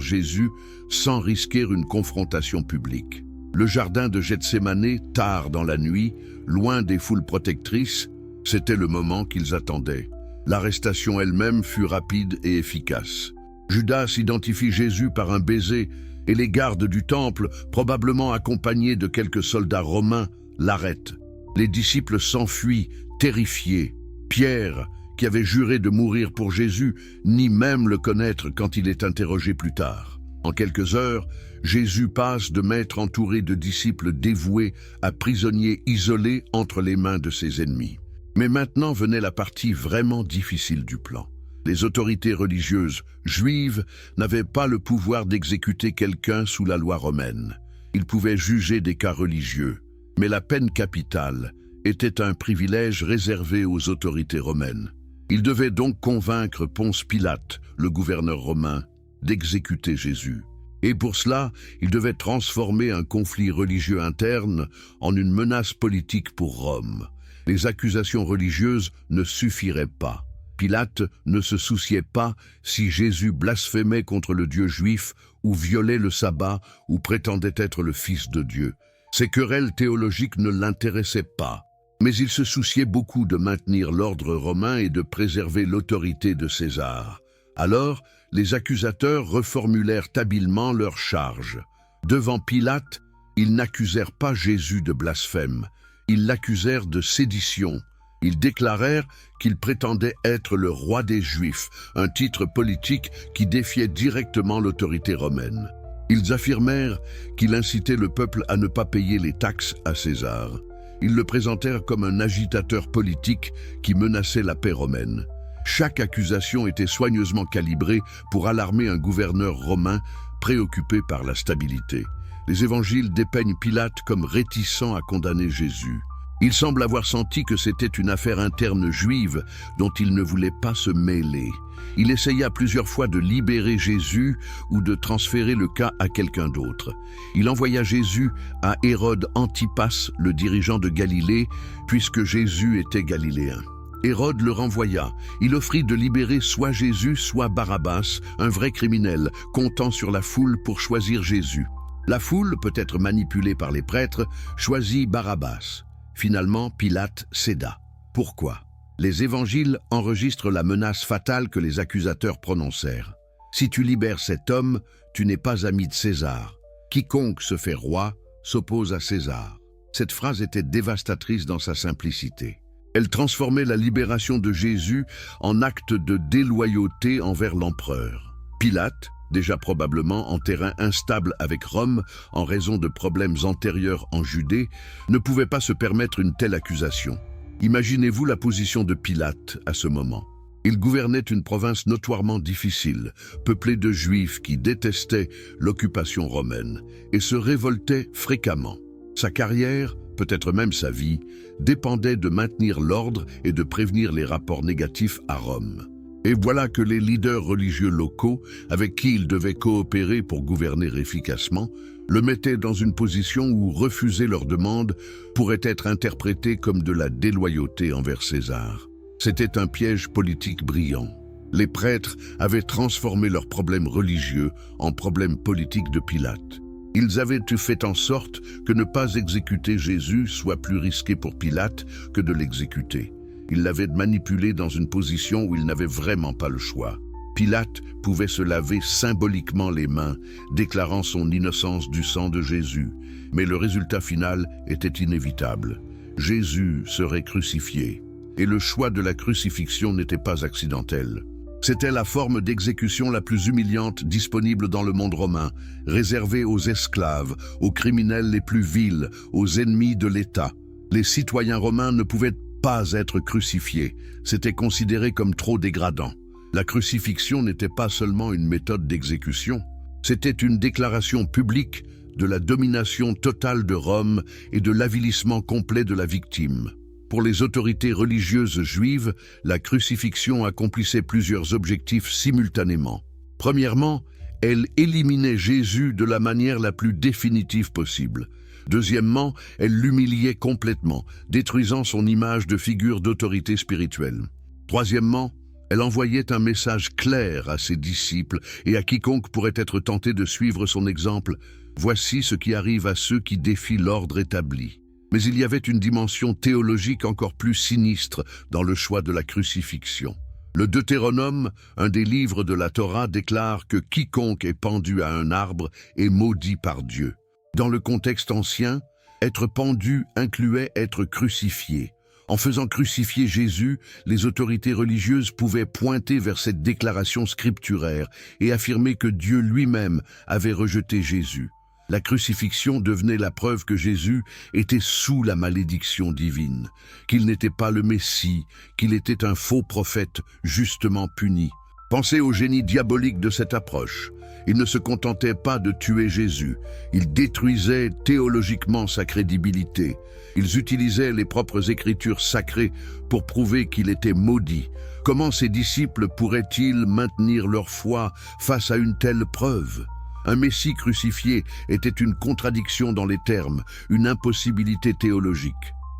Jésus sans risquer une confrontation publique. Le jardin de Gethsémané, tard dans la nuit, loin des foules protectrices, c'était le moment qu'ils attendaient. L'arrestation elle-même fut rapide et efficace. Judas identifie Jésus par un baiser et les gardes du temple, probablement accompagnés de quelques soldats romains, l'arrêtent. Les disciples s'enfuient, terrifiés. Pierre, qui avait juré de mourir pour Jésus, nie même le connaître quand il est interrogé plus tard. En quelques heures, Jésus passe de maître entouré de disciples dévoués à prisonnier isolé entre les mains de ses ennemis. Mais maintenant venait la partie vraiment difficile du plan. Les autorités religieuses juives n'avaient pas le pouvoir d'exécuter quelqu'un sous la loi romaine. Ils pouvaient juger des cas religieux, mais la peine capitale était un privilège réservé aux autorités romaines. Ils devaient donc convaincre Ponce Pilate, le gouverneur romain, d'exécuter Jésus. Et pour cela, ils devaient transformer un conflit religieux interne en une menace politique pour Rome. Les accusations religieuses ne suffiraient pas. Pilate ne se souciait pas si Jésus blasphémait contre le Dieu juif ou violait le sabbat ou prétendait être le Fils de Dieu. Ces querelles théologiques ne l'intéressaient pas. Mais il se souciait beaucoup de maintenir l'ordre romain et de préserver l'autorité de César. Alors, les accusateurs reformulèrent habilement leurs charges. Devant Pilate, ils n'accusèrent pas Jésus de blasphème, ils l'accusèrent de sédition. Ils déclarèrent qu'il prétendait être le roi des Juifs, un titre politique qui défiait directement l'autorité romaine. Ils affirmèrent qu'il incitait le peuple à ne pas payer les taxes à César. Ils le présentèrent comme un agitateur politique qui menaçait la paix romaine. Chaque accusation était soigneusement calibrée pour alarmer un gouverneur romain préoccupé par la stabilité. Les évangiles dépeignent Pilate comme réticent à condamner Jésus. Il semble avoir senti que c'était une affaire interne juive dont il ne voulait pas se mêler. Il essaya plusieurs fois de libérer Jésus ou de transférer le cas à quelqu'un d'autre. Il envoya Jésus à Hérode Antipas, le dirigeant de Galilée, puisque Jésus était galiléen. Hérode le renvoya. Il offrit de libérer soit Jésus, soit Barabbas, un vrai criminel, comptant sur la foule pour choisir Jésus. La foule, peut-être manipulée par les prêtres, choisit Barabbas. Finalement, Pilate céda. Pourquoi? Les évangiles enregistrent la menace fatale que les accusateurs prononcèrent. Si tu libères cet homme, tu n'es pas ami de César. Quiconque se fait roi s'oppose à César. Cette phrase était dévastatrice dans sa simplicité. Elle transformait la libération de Jésus en acte de déloyauté envers l'empereur. Pilate, déjà probablement en terrain instable avec Rome en raison de problèmes antérieurs en Judée, ne pouvait pas se permettre une telle accusation. Imaginez-vous la position de Pilate à ce moment. Il gouvernait une province notoirement difficile, peuplée de Juifs qui détestaient l'occupation romaine et se révoltaient fréquemment. Sa carrière, peut-être même sa vie, dépendait de maintenir l'ordre et de prévenir les rapports négatifs à Rome. Et voilà que les leaders religieux locaux, avec qui il devait coopérer pour gouverner efficacement, le mettaient dans une position où refuser leurs demandes pourrait être interprété comme de la déloyauté envers César. C'était un piège politique brillant. Les prêtres avaient transformé leurs problèmes religieux en problèmes politiques de Pilate. Ils avaient fait en sorte que ne pas exécuter Jésus soit plus risqué pour Pilate que de l'exécuter. Ils l'avaient manipulé dans une position où il n'avait vraiment pas le choix. Pilate pouvait se laver symboliquement les mains, déclarant son innocence du sang de Jésus. Mais le résultat final était inévitable. Jésus serait crucifié. Et le choix de la crucifixion n'était pas accidentel. C'était la forme d'exécution la plus humiliante disponible dans le monde romain, réservée aux esclaves, aux criminels les plus vils, aux ennemis de l'État. Les citoyens romains ne pouvaient pas être crucifiés, c'était considéré comme trop dégradant. La crucifixion n'était pas seulement une méthode d'exécution, c'était une déclaration publique de la domination totale de Rome et de l'avilissement complet de la victime. Pour les autorités religieuses juives, la crucifixion accomplissait plusieurs objectifs simultanément. Premièrement, elle éliminait Jésus de la manière la plus définitive possible. Deuxièmement, elle l'humiliait complètement, détruisant son image de figure d'autorité spirituelle. Troisièmement, elle envoyait un message clair à ses disciples et à quiconque pourrait être tenté de suivre son exemple. Voici ce qui arrive à ceux qui défient l'ordre établi. Mais il y avait une dimension théologique encore plus sinistre dans le choix de la crucifixion. Le Deutéronome, un des livres de la Torah, déclare que quiconque est pendu à un arbre est maudit par Dieu. Dans le contexte ancien, être pendu incluait être crucifié. En faisant crucifier Jésus, les autorités religieuses pouvaient pointer vers cette déclaration scripturaire et affirmer que Dieu lui-même avait rejeté Jésus. La crucifixion devenait la preuve que Jésus était sous la malédiction divine, qu'il n'était pas le Messie, qu'il était un faux prophète justement puni. Pensez au génie diabolique de cette approche. Ils ne se contentaient pas de tuer Jésus, ils détruisaient théologiquement sa crédibilité. Ils utilisaient les propres écritures sacrées pour prouver qu'il était maudit. Comment ses disciples pourraient-ils maintenir leur foi face à une telle preuve ? Un Messie crucifié était une contradiction dans les termes, une impossibilité théologique.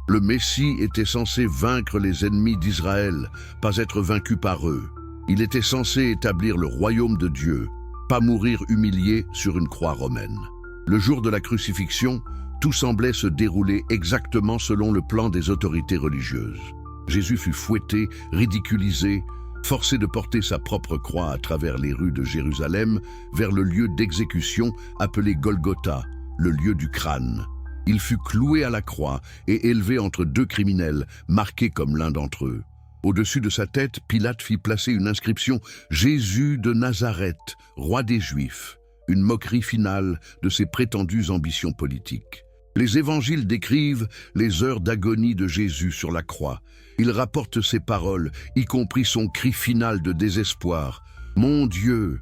Le Messie était censé vaincre les ennemis d'Israël, pas être vaincu par eux. Il était censé établir le royaume de Dieu, pas mourir humilié sur une croix romaine. Le jour de la crucifixion, tout semblait se dérouler exactement selon le plan des autorités religieuses. Jésus fut fouetté, ridiculisé, forcé de porter sa propre croix à travers les rues de Jérusalem vers le lieu d'exécution appelé Golgotha, le lieu du crâne. Il fut cloué à la croix et élevé entre deux criminels, marqués comme l'un d'entre eux. Au-dessus de sa tête, Pilate fit placer une inscription « Jésus de Nazareth, roi des Juifs », une moquerie finale de ses prétendues ambitions politiques. Les évangiles décrivent les heures d'agonie de Jésus sur la croix. Ils rapportent ses paroles, y compris son cri final de désespoir. « Mon Dieu,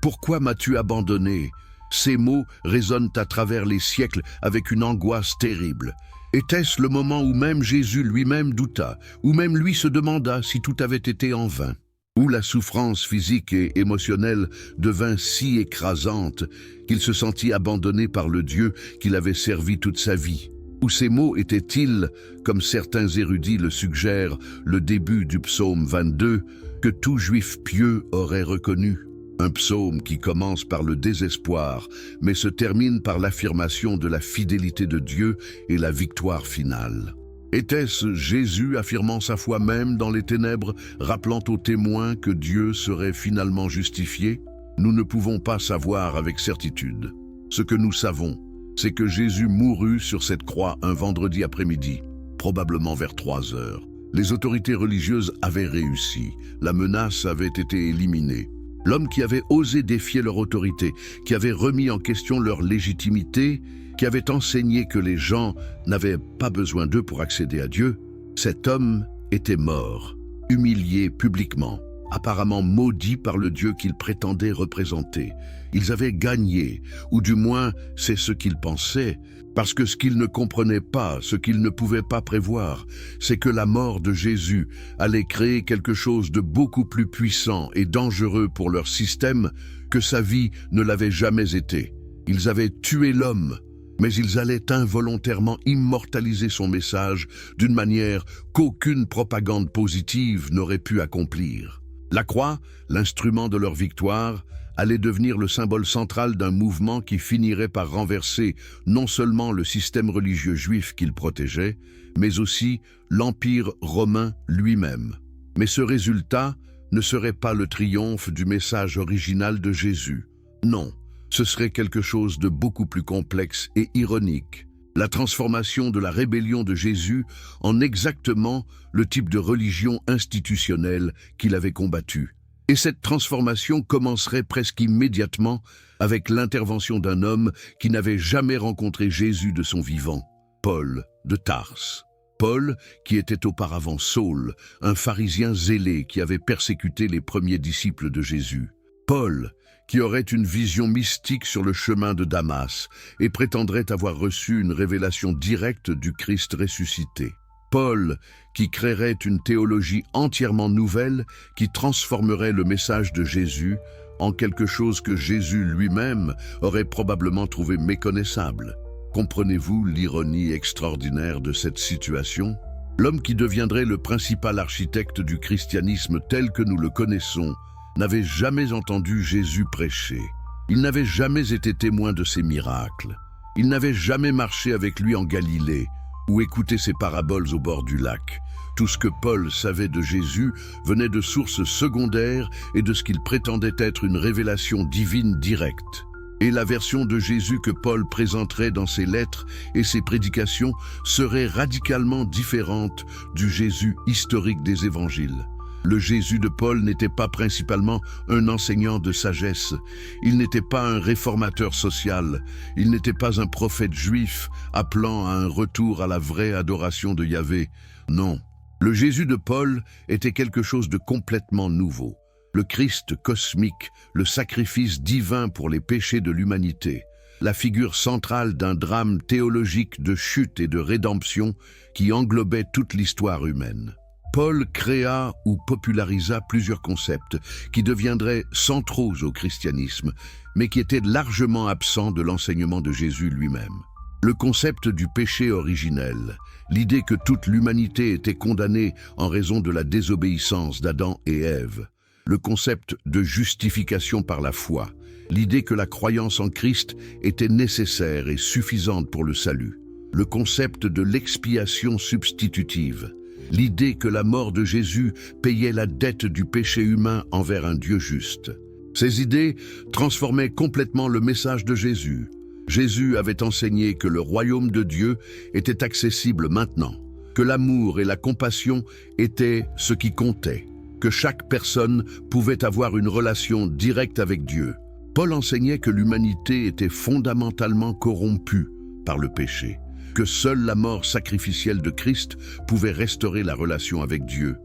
pourquoi m'as-tu abandonné ?» Ces mots résonnent à travers les siècles avec une angoisse terrible. Était-ce le moment où même Jésus lui-même douta, où même lui se demanda si tout avait été en vain, où la souffrance physique et émotionnelle devint si écrasante qu'il se sentit abandonné par le Dieu qu'il avait servi toute sa vie? Où ces mots étaient-ils, comme certains érudits le suggèrent, le début du psaume 22, que tout juif pieux aurait reconnu? Un psaume qui commence par le désespoir, mais se termine par l'affirmation de la fidélité de Dieu et la victoire finale. Était-ce Jésus affirmant sa foi même dans les ténèbres, rappelant aux témoins que Dieu serait finalement justifié? Nous ne pouvons pas savoir avec certitude. Ce que nous savons, c'est que Jésus mourut sur cette croix un vendredi après-midi, probablement vers 3 heures. Les autorités religieuses avaient réussi, la menace avait été éliminée. L'homme qui avait osé défier leur autorité, qui avait remis en question leur légitimité, qui avait enseigné que les gens n'avaient pas besoin d'eux pour accéder à Dieu, cet homme était mort, humilié publiquement, apparemment maudit par le Dieu qu'il prétendait représenter. Ils avaient gagné, ou du moins c'est ce qu'ils pensaient, parce que ce qu'ils ne comprenaient pas, ce qu'ils ne pouvaient pas prévoir, c'est que la mort de Jésus allait créer quelque chose de beaucoup plus puissant et dangereux pour leur système que sa vie ne l'avait jamais été. Ils avaient tué l'homme, mais ils allaient involontairement immortaliser son message d'une manière qu'aucune propagande positive n'aurait pu accomplir. La croix, l'instrument de leur victoire, allait devenir le symbole central d'un mouvement qui finirait par renverser non seulement le système religieux juif qu'il protégeait, mais aussi l'Empire romain lui-même. Mais ce résultat ne serait pas le triomphe du message original de Jésus. Non, ce serait quelque chose de beaucoup plus complexe et ironique. La transformation de la rébellion de Jésus en exactement le type de religion institutionnelle qu'il avait combattue. Et cette transformation commencerait presque immédiatement avec l'intervention d'un homme qui n'avait jamais rencontré Jésus de son vivant, Paul de Tarse. Paul, qui était auparavant Saul, un pharisien zélé qui avait persécuté les premiers disciples de Jésus. Paul, qui aurait une vision mystique sur le chemin de Damas et prétendrait avoir reçu une révélation directe du Christ ressuscité. Paul, qui créerait une théologie entièrement nouvelle qui transformerait le message de Jésus en quelque chose que Jésus lui-même aurait probablement trouvé méconnaissable. Comprenez-vous l'ironie extraordinaire de cette situation? L'homme qui deviendrait le principal architecte du christianisme tel que nous le connaissons n'avait jamais entendu Jésus prêcher. Il n'avait jamais été témoin de ses miracles. Il n'avait jamais marché avec lui en Galilée ou écouté ses paraboles au bord du lac. Tout ce que Paul savait de Jésus venait de sources secondaires et de ce qu'il prétendait être une révélation divine directe. Et la version de Jésus que Paul présenterait dans ses lettres et ses prédications serait radicalement différente du Jésus historique des évangiles. Le Jésus de Paul n'était pas principalement un enseignant de sagesse, il n'était pas un réformateur social, il n'était pas un prophète juif appelant à un retour à la vraie adoration de Yahvé. Non, le Jésus de Paul était quelque chose de complètement nouveau. Le Christ cosmique, le sacrifice divin pour les péchés de l'humanité, la figure centrale d'un drame théologique de chute et de rédemption qui englobait toute l'histoire humaine. Paul créa ou popularisa plusieurs concepts qui deviendraient centraux au christianisme, mais qui étaient largement absents de l'enseignement de Jésus lui-même. Le concept du péché originel, l'idée que toute l'humanité était condamnée en raison de la désobéissance d'Adam et Ève, le concept de justification par la foi, l'idée que la croyance en Christ était nécessaire et suffisante pour le salut, le concept de l'expiation substitutive, l'idée que la mort de Jésus payait la dette du péché humain envers un Dieu juste. Ces idées transformaient complètement le message de Jésus. Jésus avait enseigné que le royaume de Dieu était accessible maintenant, que l'amour et la compassion étaient ce qui comptait, que chaque personne pouvait avoir une relation directe avec Dieu. Paul enseignait que l'humanité était fondamentalement corrompue par le péché, que seule la mort sacrificielle de Christ pouvait restaurer la relation avec Dieu,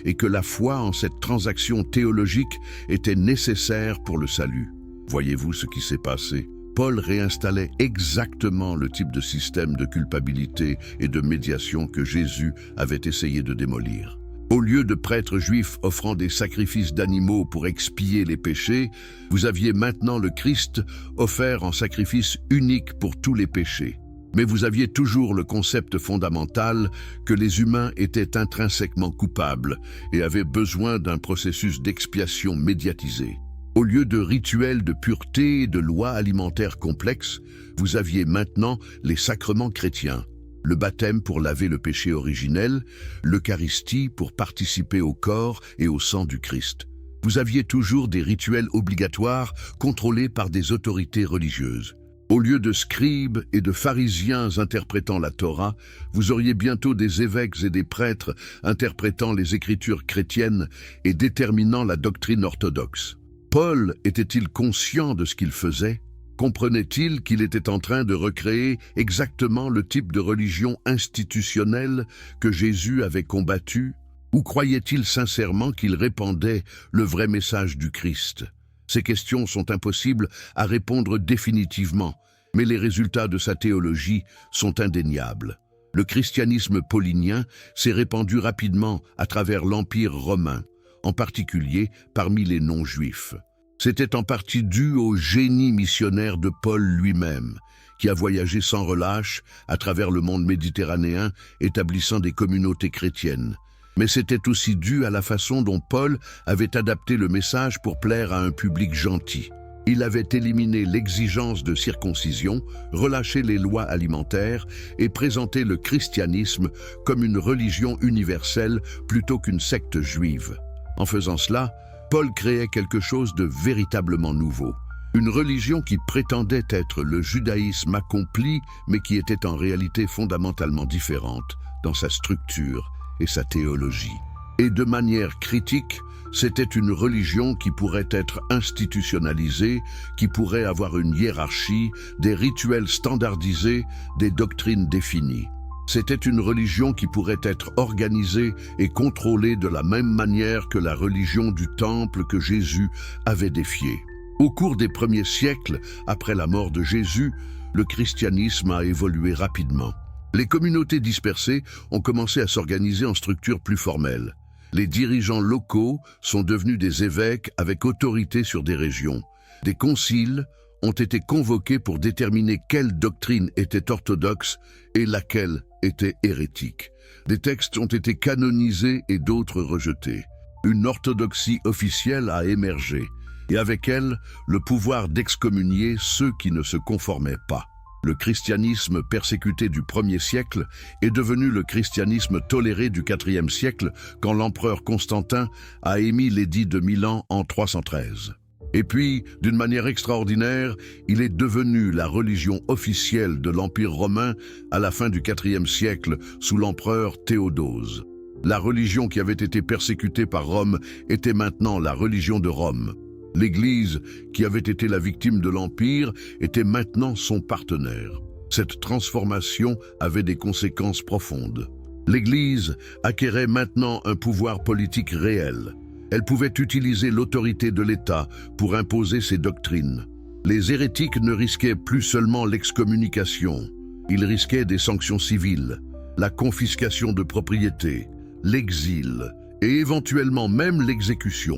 et que la foi en cette transaction théologique était nécessaire pour le salut. Voyez-vous ce qui s'est passé? Paul réinstallait exactement le type de système de culpabilité et de médiation que Jésus avait essayé de démolir. Au lieu de prêtres juifs offrant des sacrifices d'animaux pour expier les péchés, vous aviez maintenant le Christ offert en sacrifice unique pour tous les péchés. Mais vous aviez toujours le concept fondamental que les humains étaient intrinsèquement coupables et avaient besoin d'un processus d'expiation médiatisé. Au lieu de rituels de pureté et de lois alimentaires complexes, vous aviez maintenant les sacrements chrétiens. Le baptême pour laver le péché originel, l'Eucharistie pour participer au corps et au sang du Christ. Vous aviez toujours des rituels obligatoires contrôlés par des autorités religieuses. Au lieu de scribes et de pharisiens interprétant la Torah, vous auriez bientôt des évêques et des prêtres interprétant les Écritures chrétiennes et déterminant la doctrine orthodoxe. Paul était-il conscient de ce qu'il faisait? Comprenait-il qu'il était en train de recréer exactement le type de religion institutionnelle que Jésus avait combattu? Ou croyait-il sincèrement qu'il répandait le vrai message du Christ? Ces questions sont impossibles à répondre définitivement, mais les résultats de sa théologie sont indéniables. Le christianisme paulinien s'est répandu rapidement à travers l'Empire romain, en particulier parmi les non-juifs. C'était en partie dû au génie missionnaire de Paul lui-même, qui a voyagé sans relâche à travers le monde méditerranéen, établissant des communautés chrétiennes. Mais c'était aussi dû à la façon dont Paul avait adapté le message pour plaire à un public gentil. Il avait éliminé l'exigence de circoncision, relâché les lois alimentaires et présenté le christianisme comme une religion universelle plutôt qu'une secte juive. En faisant cela, Paul créait quelque chose de véritablement nouveau. Une religion qui prétendait être le judaïsme accompli, mais qui était en réalité fondamentalement différente dans sa structure et sa théologie. Et de manière critique, c'était une religion qui pourrait être institutionnalisée, qui pourrait avoir une hiérarchie, des rituels standardisés, des doctrines définies. C'était une religion qui pourrait être organisée et contrôlée de la même manière que la religion du Temple que Jésus avait défiée. Au cours des premiers siècles, après la mort de Jésus, le christianisme a évolué rapidement. Les communautés dispersées ont commencé à s'organiser en structures plus formelles. Les dirigeants locaux sont devenus des évêques avec autorité sur des régions. Des conciles ont été convoqués pour déterminer quelle doctrine était orthodoxe et laquelle était hérétique. Des textes ont été canonisés et d'autres rejetés. Une orthodoxie officielle a émergé, et avec elle, le pouvoir d'excommunier ceux qui ne se conformaient pas. Le christianisme persécuté du 1er siècle est devenu le christianisme toléré du 4e siècle quand l'empereur Constantin a émis l'édit de Milan en 313. Et puis, d'une manière extraordinaire, il est devenu la religion officielle de l'Empire romain à la fin du 4e siècle sous l'empereur Théodose. La religion qui avait été persécutée par Rome était maintenant la religion de Rome. L'Église, qui avait été la victime de l'Empire, était maintenant son partenaire. Cette transformation avait des conséquences profondes. L'Église acquérait maintenant un pouvoir politique réel. Elle pouvait utiliser l'autorité de l'État pour imposer ses doctrines. Les hérétiques ne risquaient plus seulement l'excommunication, ils risquaient des sanctions civiles, la confiscation de propriétés, l'exil et éventuellement même l'exécution.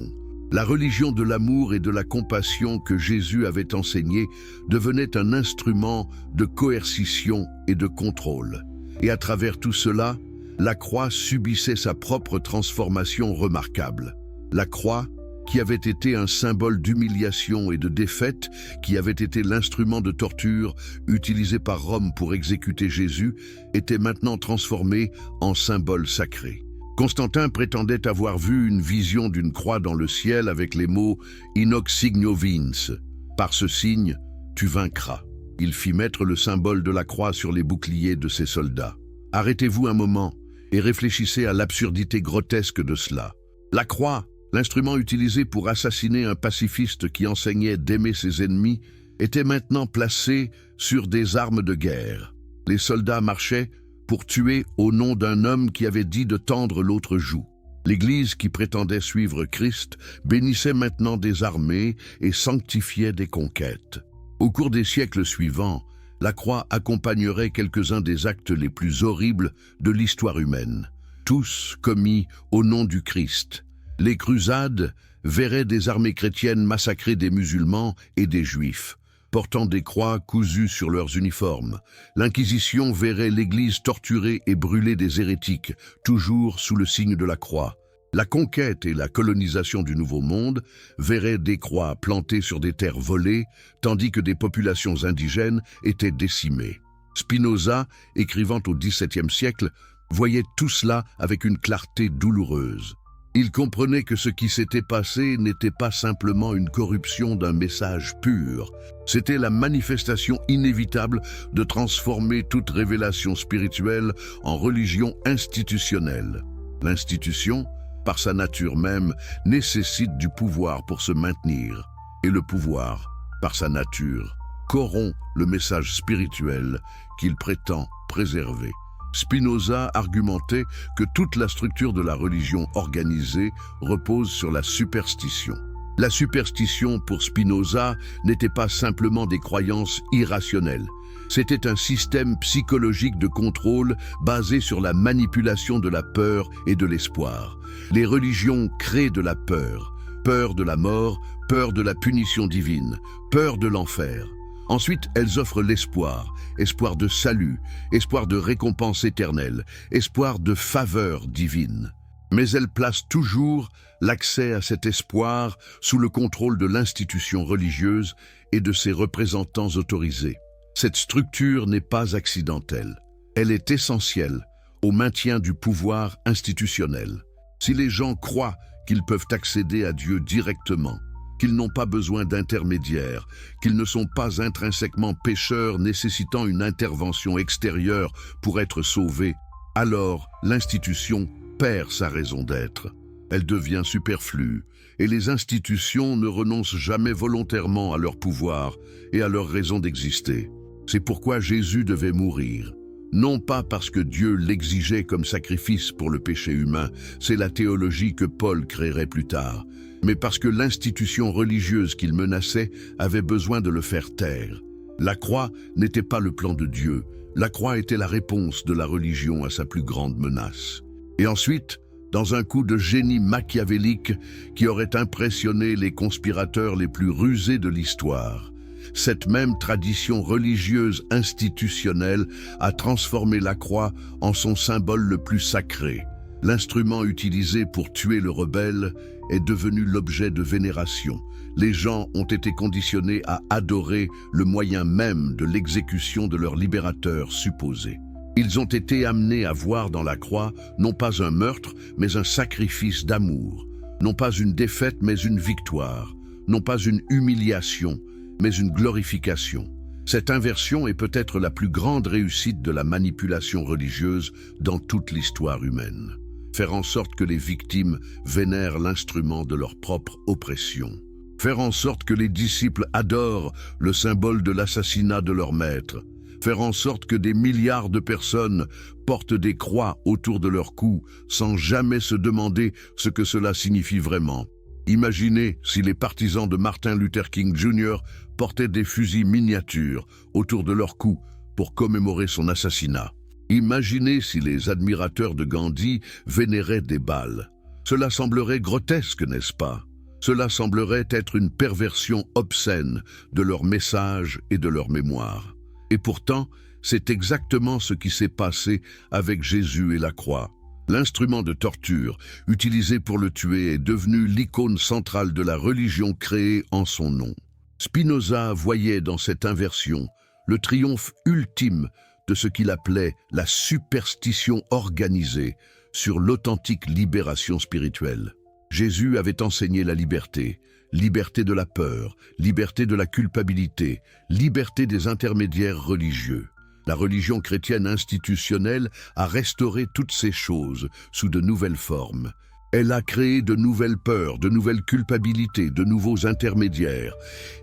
La religion de l'amour et de la compassion que Jésus avait enseignée devenait un instrument de coercition et de contrôle. Et à travers tout cela, la croix subissait sa propre transformation remarquable. La croix, qui avait été un symbole d'humiliation et de défaite, qui avait été l'instrument de torture utilisé par Rome pour exécuter Jésus, était maintenant transformée en symbole sacré. Constantin prétendait avoir vu une vision d'une croix dans le ciel avec les mots « Inox signo vince ». Par ce signe, tu vaincras. Il fit mettre le symbole de la croix sur les boucliers de ses soldats. Arrêtez-vous un moment et réfléchissez à l'absurdité grotesque de cela. La croix, l'instrument utilisé pour assassiner un pacifiste qui enseignait d'aimer ses ennemis, était maintenant placé sur des armes de guerre. Les soldats marchaient pour tuer au nom d'un homme qui avait dit de tendre l'autre joue. L'Église qui prétendait suivre Christ bénissait maintenant des armées et sanctifiait des conquêtes. Au cours des siècles suivants, la croix accompagnerait quelques-uns des actes les plus horribles de l'histoire humaine, tous commis au nom du Christ. Les crusades verraient des armées chrétiennes massacrer des musulmans et des juifs, portant des croix cousues sur leurs uniformes. L'Inquisition verrait l'Église torturer et brûler des hérétiques, toujours sous le signe de la croix. La conquête et la colonisation du Nouveau Monde verraient des croix plantées sur des terres volées, tandis que des populations indigènes étaient décimées. Spinoza, écrivant au XVIIe siècle, voyait tout cela avec une clarté douloureuse. Il comprenait que ce qui s'était passé n'était pas simplement une corruption d'un message pur, c'était la manifestation inévitable de transformer toute révélation spirituelle en religion institutionnelle. L'institution, par sa nature même, nécessite du pouvoir pour se maintenir, et le pouvoir, par sa nature, corrompt le message spirituel qu'il prétend préserver. Spinoza argumentait que toute la structure de la religion organisée repose sur la superstition. La superstition, pour Spinoza, n'était pas simplement des croyances irrationnelles. C'était un système psychologique de contrôle basé sur la manipulation de la peur et de l'espoir. Les religions créent de la peur, peur de la mort, peur de la punition divine, peur de l'enfer. Ensuite, elles offrent l'espoir, espoir de salut, espoir de récompense éternelle, espoir de faveur divine. Mais elles placent toujours l'accès à cet espoir sous le contrôle de l'institution religieuse et de ses représentants autorisés. Cette structure n'est pas accidentelle. Elle est essentielle au maintien du pouvoir institutionnel. Si les gens croient qu'ils peuvent accéder à Dieu directement, qu'ils n'ont pas besoin d'intermédiaires, qu'ils ne sont pas intrinsèquement pécheurs nécessitant une intervention extérieure pour être sauvés, alors l'institution perd sa raison d'être. Elle devient superflue, et les institutions ne renoncent jamais volontairement à leur pouvoir et à leur raison d'exister. C'est pourquoi Jésus devait mourir. Non pas parce que Dieu l'exigeait comme sacrifice pour le péché humain, c'est la théologie que Paul créerait plus tard, mais parce que l'institution religieuse qu'il menaçait avait besoin de le faire taire. La croix n'était pas le plan de Dieu, la croix était la réponse de la religion à sa plus grande menace. Et ensuite, dans un coup de génie machiavélique qui aurait impressionné les conspirateurs les plus rusés de l'histoire, cette même tradition religieuse institutionnelle a transformé la croix en son symbole le plus sacré. L'instrument utilisé pour tuer le rebelle est devenu l'objet de vénération. Les gens ont été conditionnés à adorer le moyen même de l'exécution de leur libérateur supposé. Ils ont été amenés à voir dans la croix non pas un meurtre, mais un sacrifice d'amour, non pas une défaite, mais une victoire, non pas une humiliation, mais une glorification. Cette inversion est peut-être la plus grande réussite de la manipulation religieuse dans toute l'histoire humaine. Faire en sorte que les victimes vénèrent l'instrument de leur propre oppression. Faire en sorte que les disciples adorent le symbole de l'assassinat de leur maître. Faire en sorte que des milliards de personnes portent des croix autour de leur cou sans jamais se demander ce que cela signifie vraiment. Imaginez si les partisans de Martin Luther King Jr. portaient des fusils miniatures autour de leur cou pour commémorer son assassinat. Imaginez si les admirateurs de Gandhi vénéraient des balles. Cela semblerait grotesque, n'est-ce pas? Cela semblerait être une perversion obscène de leur message et de leur mémoire. Et pourtant, c'est exactement ce qui s'est passé avec Jésus et la croix. L'instrument de torture utilisé pour le tuer est devenu l'icône centrale de la religion créée en son nom. Spinoza voyait dans cette inversion le triomphe ultime de ce qu'il appelait la superstition organisée sur l'authentique libération spirituelle. Jésus avait enseigné la liberté, liberté de la peur, liberté de la culpabilité, liberté des intermédiaires religieux. La religion chrétienne institutionnelle a restauré toutes ces choses sous de nouvelles formes. Elle a créé de nouvelles peurs, de nouvelles culpabilités, de nouveaux intermédiaires.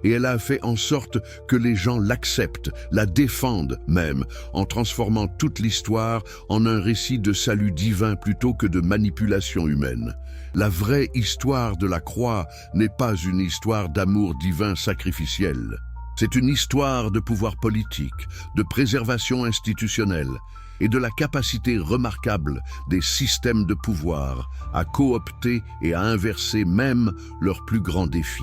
Et elle a fait en sorte que les gens l'acceptent, la défendent même, en transformant toute l'histoire en un récit de salut divin plutôt que de manipulation humaine. La vraie histoire de la croix n'est pas une histoire d'amour divin sacrificiel. C'est une histoire de pouvoir politique, de préservation institutionnelle et de la capacité remarquable des systèmes de pouvoir à coopter et à inverser même leurs plus grands défis.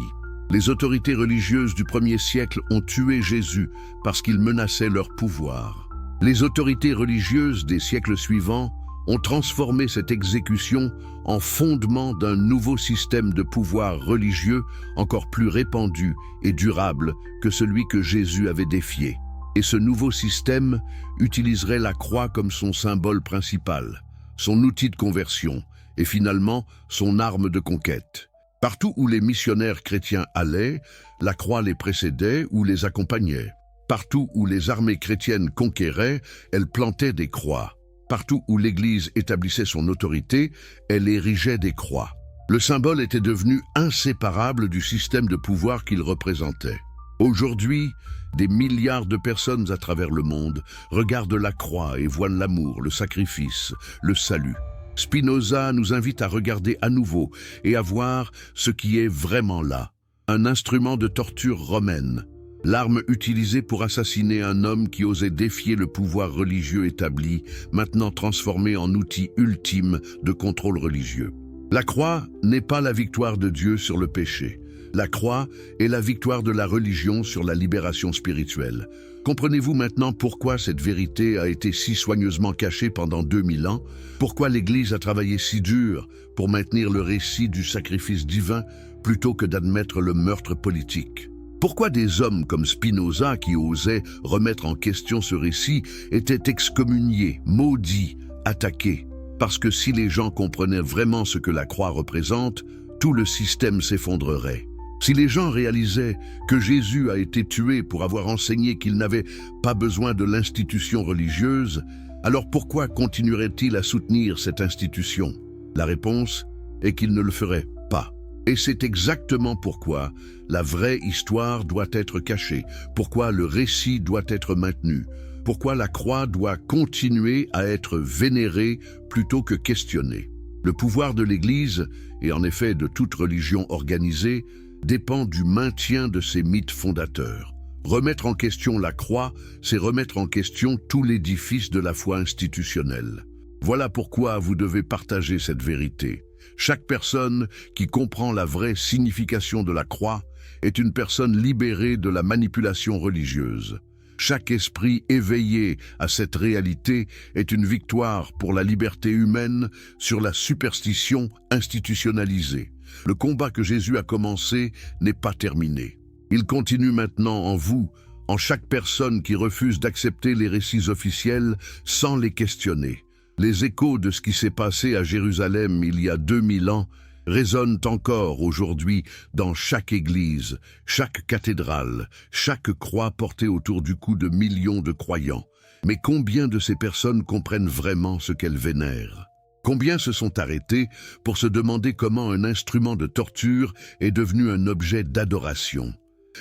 Les autorités religieuses du 1er siècle ont tué Jésus parce qu'il menaçait leur pouvoir. Les autorités religieuses des siècles suivants ont transformé cette exécution en fondement d'un nouveau système de pouvoir religieux encore plus répandu et durable que celui que Jésus avait défié. Et ce nouveau système utiliserait la croix comme son symbole principal, son outil de conversion et finalement son arme de conquête. Partout où les missionnaires chrétiens allaient, la croix les précédait ou les accompagnait. Partout où les armées chrétiennes conquéraient, elles plantaient des croix. Partout où l'Église établissait son autorité, elle érigeait des croix. Le symbole était devenu inséparable du système de pouvoir qu'il représentait. Aujourd'hui, des milliards de personnes à travers le monde regardent la croix et voient l'amour, le sacrifice, le salut. Spinoza nous invite à regarder à nouveau et à voir ce qui est vraiment là. Un instrument de torture romaine, l'arme utilisée pour assassiner un homme qui osait défier le pouvoir religieux établi, maintenant transformé en outil ultime de contrôle religieux. La croix n'est pas la victoire de Dieu sur le péché. La croix est la victoire de la religion sur la libération spirituelle. Comprenez-vous maintenant pourquoi cette vérité a été si soigneusement cachée pendant 2000 ans? Pourquoi l'Église a travaillé si dur pour maintenir le récit du sacrifice divin plutôt que d'admettre le meurtre politique? Pourquoi des hommes comme Spinoza, qui osaient remettre en question ce récit, étaient excommuniés, maudits, attaqués? Parce que si les gens comprenaient vraiment ce que la croix représente, tout le système s'effondrerait. Si les gens réalisaient que Jésus a été tué pour avoir enseigné qu'il n'avait pas besoin de l'institution religieuse, alors pourquoi continuerait-il à soutenir cette institution? La réponse est qu'il ne le ferait pas. Et c'est exactement pourquoi la vraie histoire doit être cachée, pourquoi le récit doit être maintenu, pourquoi la croix doit continuer à être vénérée plutôt que questionnée. Le pouvoir de l'Église, et en effet de toute religion organisée, dépend du maintien de ses mythes fondateurs. Remettre en question la croix, c'est remettre en question tout l'édifice de la foi institutionnelle. Voilà pourquoi vous devez partager cette vérité. Chaque personne qui comprend la vraie signification de la croix est une personne libérée de la manipulation religieuse. Chaque esprit éveillé à cette réalité est une victoire pour la liberté humaine sur la superstition institutionnalisée. Le combat que Jésus a commencé n'est pas terminé. Il continue maintenant en vous, en chaque personne qui refuse d'accepter les récits officiels sans les questionner. Les échos de ce qui s'est passé à Jérusalem il y a 2000 ans résonnent encore aujourd'hui dans chaque église, chaque cathédrale, chaque croix portée autour du cou de millions de croyants. Mais combien de ces personnes comprennent vraiment ce qu'elles vénèrent? Combien se sont arrêtés pour se demander comment un instrument de torture est devenu un objet d'adoration?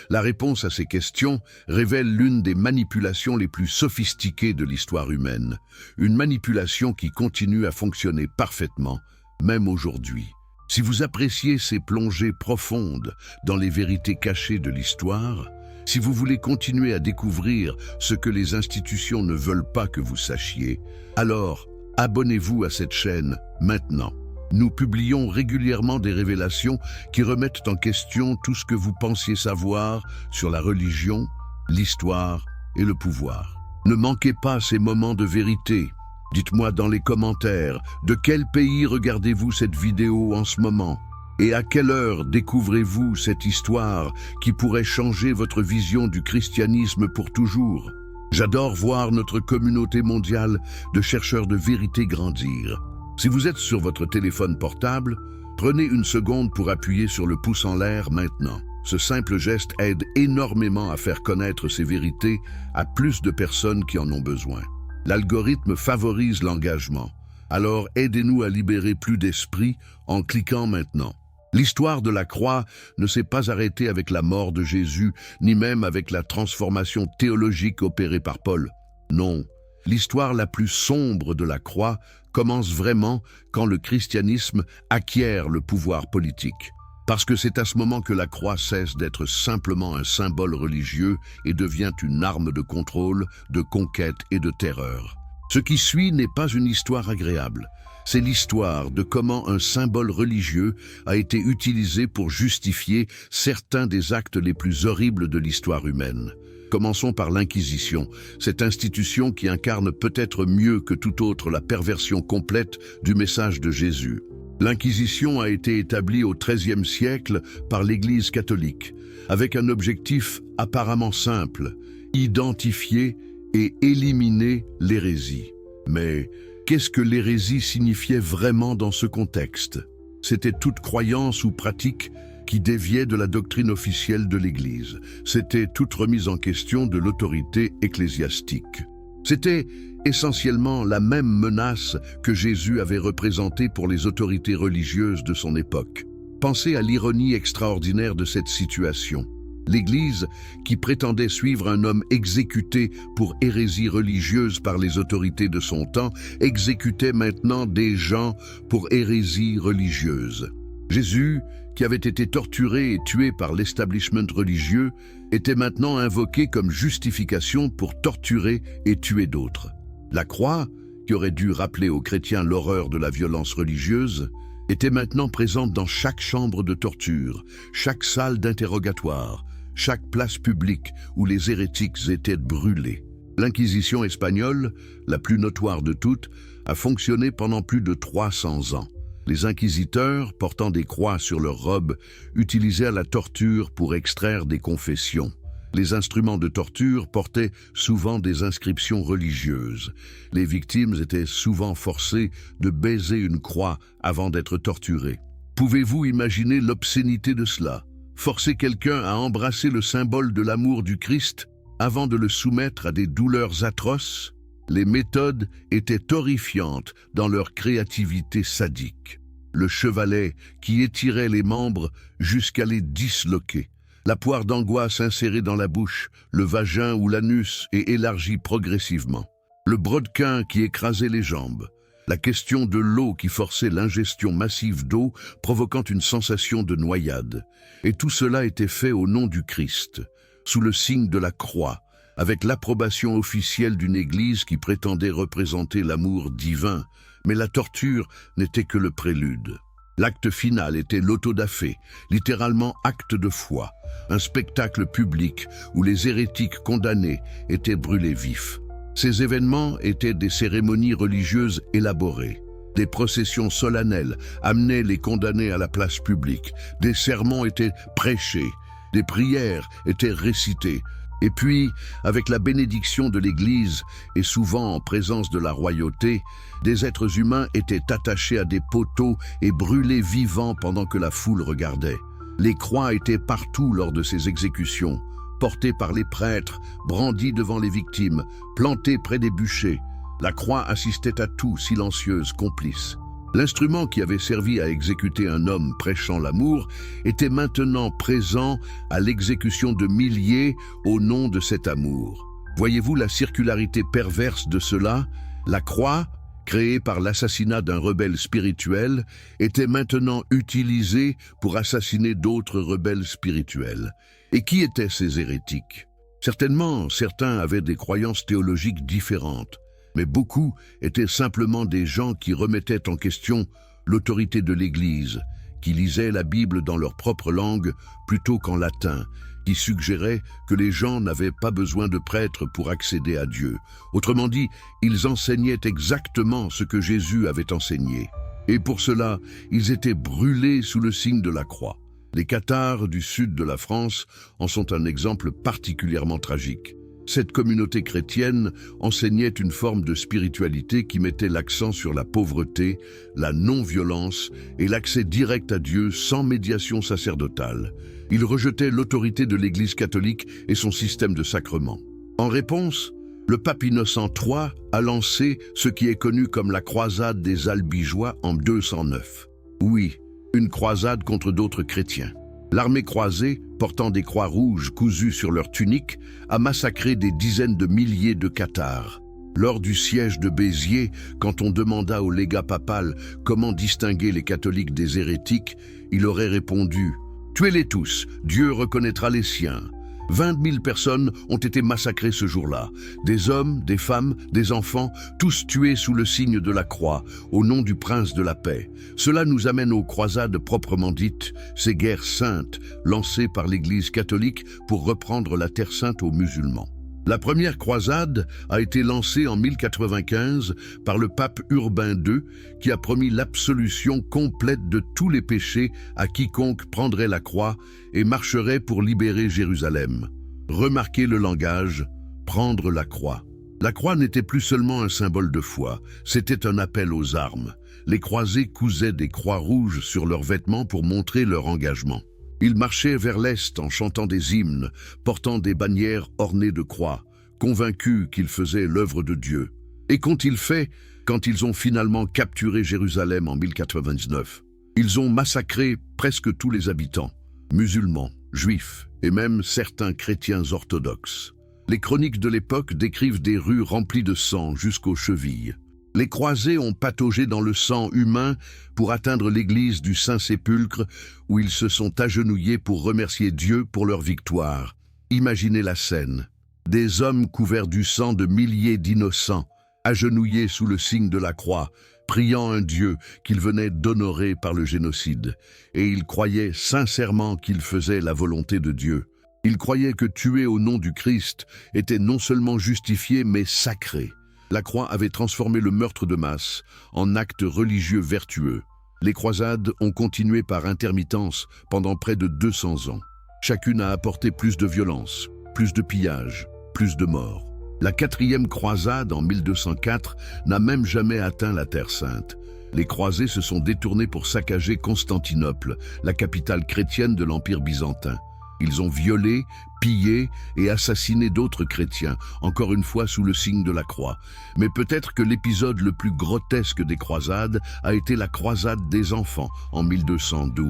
La réponse à ces questions révèle l'une des manipulations les plus sophistiquées de l'histoire humaine. Une manipulation qui continue à fonctionner parfaitement, même aujourd'hui. Si vous appréciez ces plongées profondes dans les vérités cachées de l'histoire, si vous voulez continuer à découvrir ce que les institutions ne veulent pas que vous sachiez, alors abonnez-vous à cette chaîne maintenant. Nous publions régulièrement des révélations qui remettent en question tout ce que vous pensiez savoir sur la religion, l'histoire et le pouvoir. Ne manquez pas ces moments de vérité. Dites-moi dans les commentaires de quel pays regardez-vous cette vidéo en ce moment et à quelle heure découvrez-vous cette histoire qui pourrait changer votre vision du christianisme pour toujours. J'adore voir notre communauté mondiale de chercheurs de vérité grandir. Si vous êtes sur votre téléphone portable, prenez une seconde pour appuyer sur le pouce en l'air maintenant. Ce simple geste aide énormément à faire connaître ces vérités à plus de personnes qui en ont besoin. L'algorithme favorise l'engagement, alors aidez-nous à libérer plus d'esprits en cliquant maintenant. L'histoire de la croix ne s'est pas arrêtée avec la mort de Jésus, ni même avec la transformation théologique opérée par Paul. Non, l'histoire la plus sombre de la croix commence vraiment quand le christianisme acquiert le pouvoir politique. Parce que c'est à ce moment que la croix cesse d'être simplement un symbole religieux et devient une arme de contrôle, de conquête et de terreur. Ce qui suit n'est pas une histoire agréable. C'est l'histoire de comment un symbole religieux a été utilisé pour justifier certains des actes les plus horribles de l'histoire humaine. Commençons par l'Inquisition, cette institution qui incarne peut-être mieux que tout autre la perversion complète du message de Jésus. L'Inquisition a été établie au XIIIe siècle par l'Église catholique, avec un objectif apparemment simple, identifier et éliminer l'hérésie. Mais qu'est-ce que l'hérésie signifiait vraiment dans ce contexte? C'était toute croyance ou pratique qui déviait de la doctrine officielle de l'Église. C'était toute remise en question de l'autorité ecclésiastique. C'était essentiellement la même menace que Jésus avait représentée pour les autorités religieuses de son époque. Pensez à l'ironie extraordinaire de cette situation. L'Église, qui prétendait suivre un homme exécuté pour hérésie religieuse par les autorités de son temps, exécutait maintenant des gens pour hérésie religieuse. Jésus, qui avait été torturé et tué par l'establishment religieux, était maintenant invoqué comme justification pour torturer et tuer d'autres. La croix, qui aurait dû rappeler aux chrétiens l'horreur de la violence religieuse, était maintenant présente dans chaque chambre de torture, chaque salle d'interrogatoire, chaque place publique où les hérétiques étaient brûlés. L'Inquisition espagnole, la plus notoire de toutes, a fonctionné pendant plus de 300 ans. Les inquisiteurs, portant des croix sur leurs robes, utilisèrent la torture pour extraire des confessions. Les instruments de torture portaient souvent des inscriptions religieuses. Les victimes étaient souvent forcées de baiser une croix avant d'être torturées. Pouvez-vous imaginer l'obscénité de cela? Forcer quelqu'un à embrasser le symbole de l'amour du Christ avant de le soumettre à des douleurs atroces? Les méthodes étaient horrifiantes dans leur créativité sadique. Le chevalet qui étirait les membres jusqu'à les disloquer. La poire d'angoisse insérée dans la bouche, le vagin ou l'anus et élargie progressivement. Le brodequin qui écrasait les jambes. La question de l'eau qui forçait l'ingestion massive d'eau, provoquant une sensation de noyade. Et tout cela était fait au nom du Christ, sous le signe de la croix, avec l'approbation officielle d'une Église qui prétendait représenter l'amour divin, mais la torture n'était que le prélude. L'acte final était l'autodafé, littéralement acte de foi, un spectacle public où les hérétiques condamnés étaient brûlés vifs. Ces événements étaient des cérémonies religieuses élaborées. Des processions solennelles amenaient les condamnés à la place publique, des sermons étaient prêchés, des prières étaient récitées. Et puis, avec la bénédiction de l'Église, et souvent en présence de la royauté, des êtres humains étaient attachés à des poteaux et brûlés vivants pendant que la foule regardait. Les croix étaient partout lors de ces exécutions, portées par les prêtres, brandies devant les victimes, plantées près des bûchers. La croix assistait à tout, silencieuse, complice. L'instrument qui avait servi à exécuter un homme prêchant l'amour était maintenant présent à l'exécution de milliers au nom de cet amour. Voyez-vous la circularité perverse de cela? La croix, créée par l'assassinat d'un rebelle spirituel, était maintenant utilisée pour assassiner d'autres rebelles spirituels. Et qui étaient ces hérétiques? Certainement, certains avaient des croyances théologiques différentes. Mais beaucoup étaient simplement des gens qui remettaient en question l'autorité de l'Église, qui lisaient la Bible dans leur propre langue plutôt qu'en latin, qui suggéraient que les gens n'avaient pas besoin de prêtres pour accéder à Dieu. Autrement dit, ils enseignaient exactement ce que Jésus avait enseigné. Et pour cela, ils étaient brûlés sous le signe de la croix. Les cathares du sud de la France en sont un exemple particulièrement tragique. Cette communauté chrétienne enseignait une forme de spiritualité qui mettait l'accent sur la pauvreté, la non-violence et l'accès direct à Dieu sans médiation sacerdotale. Ils rejetaient l'autorité de l'Église catholique et son système de sacrements. En réponse, le pape Innocent III a lancé ce qui est connu comme la croisade des Albigeois en 209. Oui, une croisade contre d'autres chrétiens. L'armée croisée, portant des croix rouges cousues sur leurs tuniques, a massacré des dizaines de milliers de cathares. Lors du siège de Béziers, quand on demanda au légat papal comment distinguer les catholiques des hérétiques, il aurait répondu « Tuez-les tous, Dieu reconnaîtra les siens ». 20 000 personnes ont été massacrées ce jour-là. Des hommes, des femmes, des enfants, tous tués sous le signe de la croix, au nom du prince de la paix. Cela nous amène aux croisades proprement dites, ces guerres saintes lancées par l'Église catholique pour reprendre la Terre sainte aux musulmans. La première croisade a été lancée en 1095 par le pape Urbain II, qui a promis l'absolution complète de tous les péchés à quiconque prendrait la croix et marcherait pour libérer Jérusalem. Remarquez le langage, prendre la croix. La croix n'était plus seulement un symbole de foi, c'était un appel aux armes. Les croisés cousaient des croix rouges sur leurs vêtements pour montrer leur engagement. Ils marchaient vers l'est en chantant des hymnes, portant des bannières ornées de croix, convaincus qu'ils faisaient l'œuvre de Dieu. Et qu'ont-ils fait quand ils ont finalement capturé Jérusalem en 1099? Ils ont massacré presque tous les habitants, musulmans, juifs et même certains chrétiens orthodoxes. Les chroniques de l'époque décrivent des rues remplies de sang jusqu'aux chevilles. Les croisés ont pataugé dans le sang humain pour atteindre l'église du Saint-Sépulcre où ils se sont agenouillés pour remercier Dieu pour leur victoire. Imaginez la scène. Des hommes couverts du sang de milliers d'innocents, agenouillés sous le signe de la croix, priant un Dieu qu'ils venaient d'honorer par le génocide. Et ils croyaient sincèrement qu'ils faisaient la volonté de Dieu. Ils croyaient que tuer au nom du Christ était non seulement justifié mais sacré. La croix avait transformé le meurtre de masse en acte religieux vertueux. Les croisades ont continué par intermittence pendant près de 200 ans. Chacune a apporté plus de violence, plus de pillage, plus de morts. La 4e croisade en 1204 n'a même jamais atteint la Terre Sainte. Les croisés se sont détournés pour saccager Constantinople, la capitale chrétienne de l'Empire byzantin. Ils ont violé, pillé et assassiné d'autres chrétiens, encore une fois sous le signe de la croix. Mais peut-être que l'épisode le plus grotesque des croisades a été la croisade des enfants en 1212.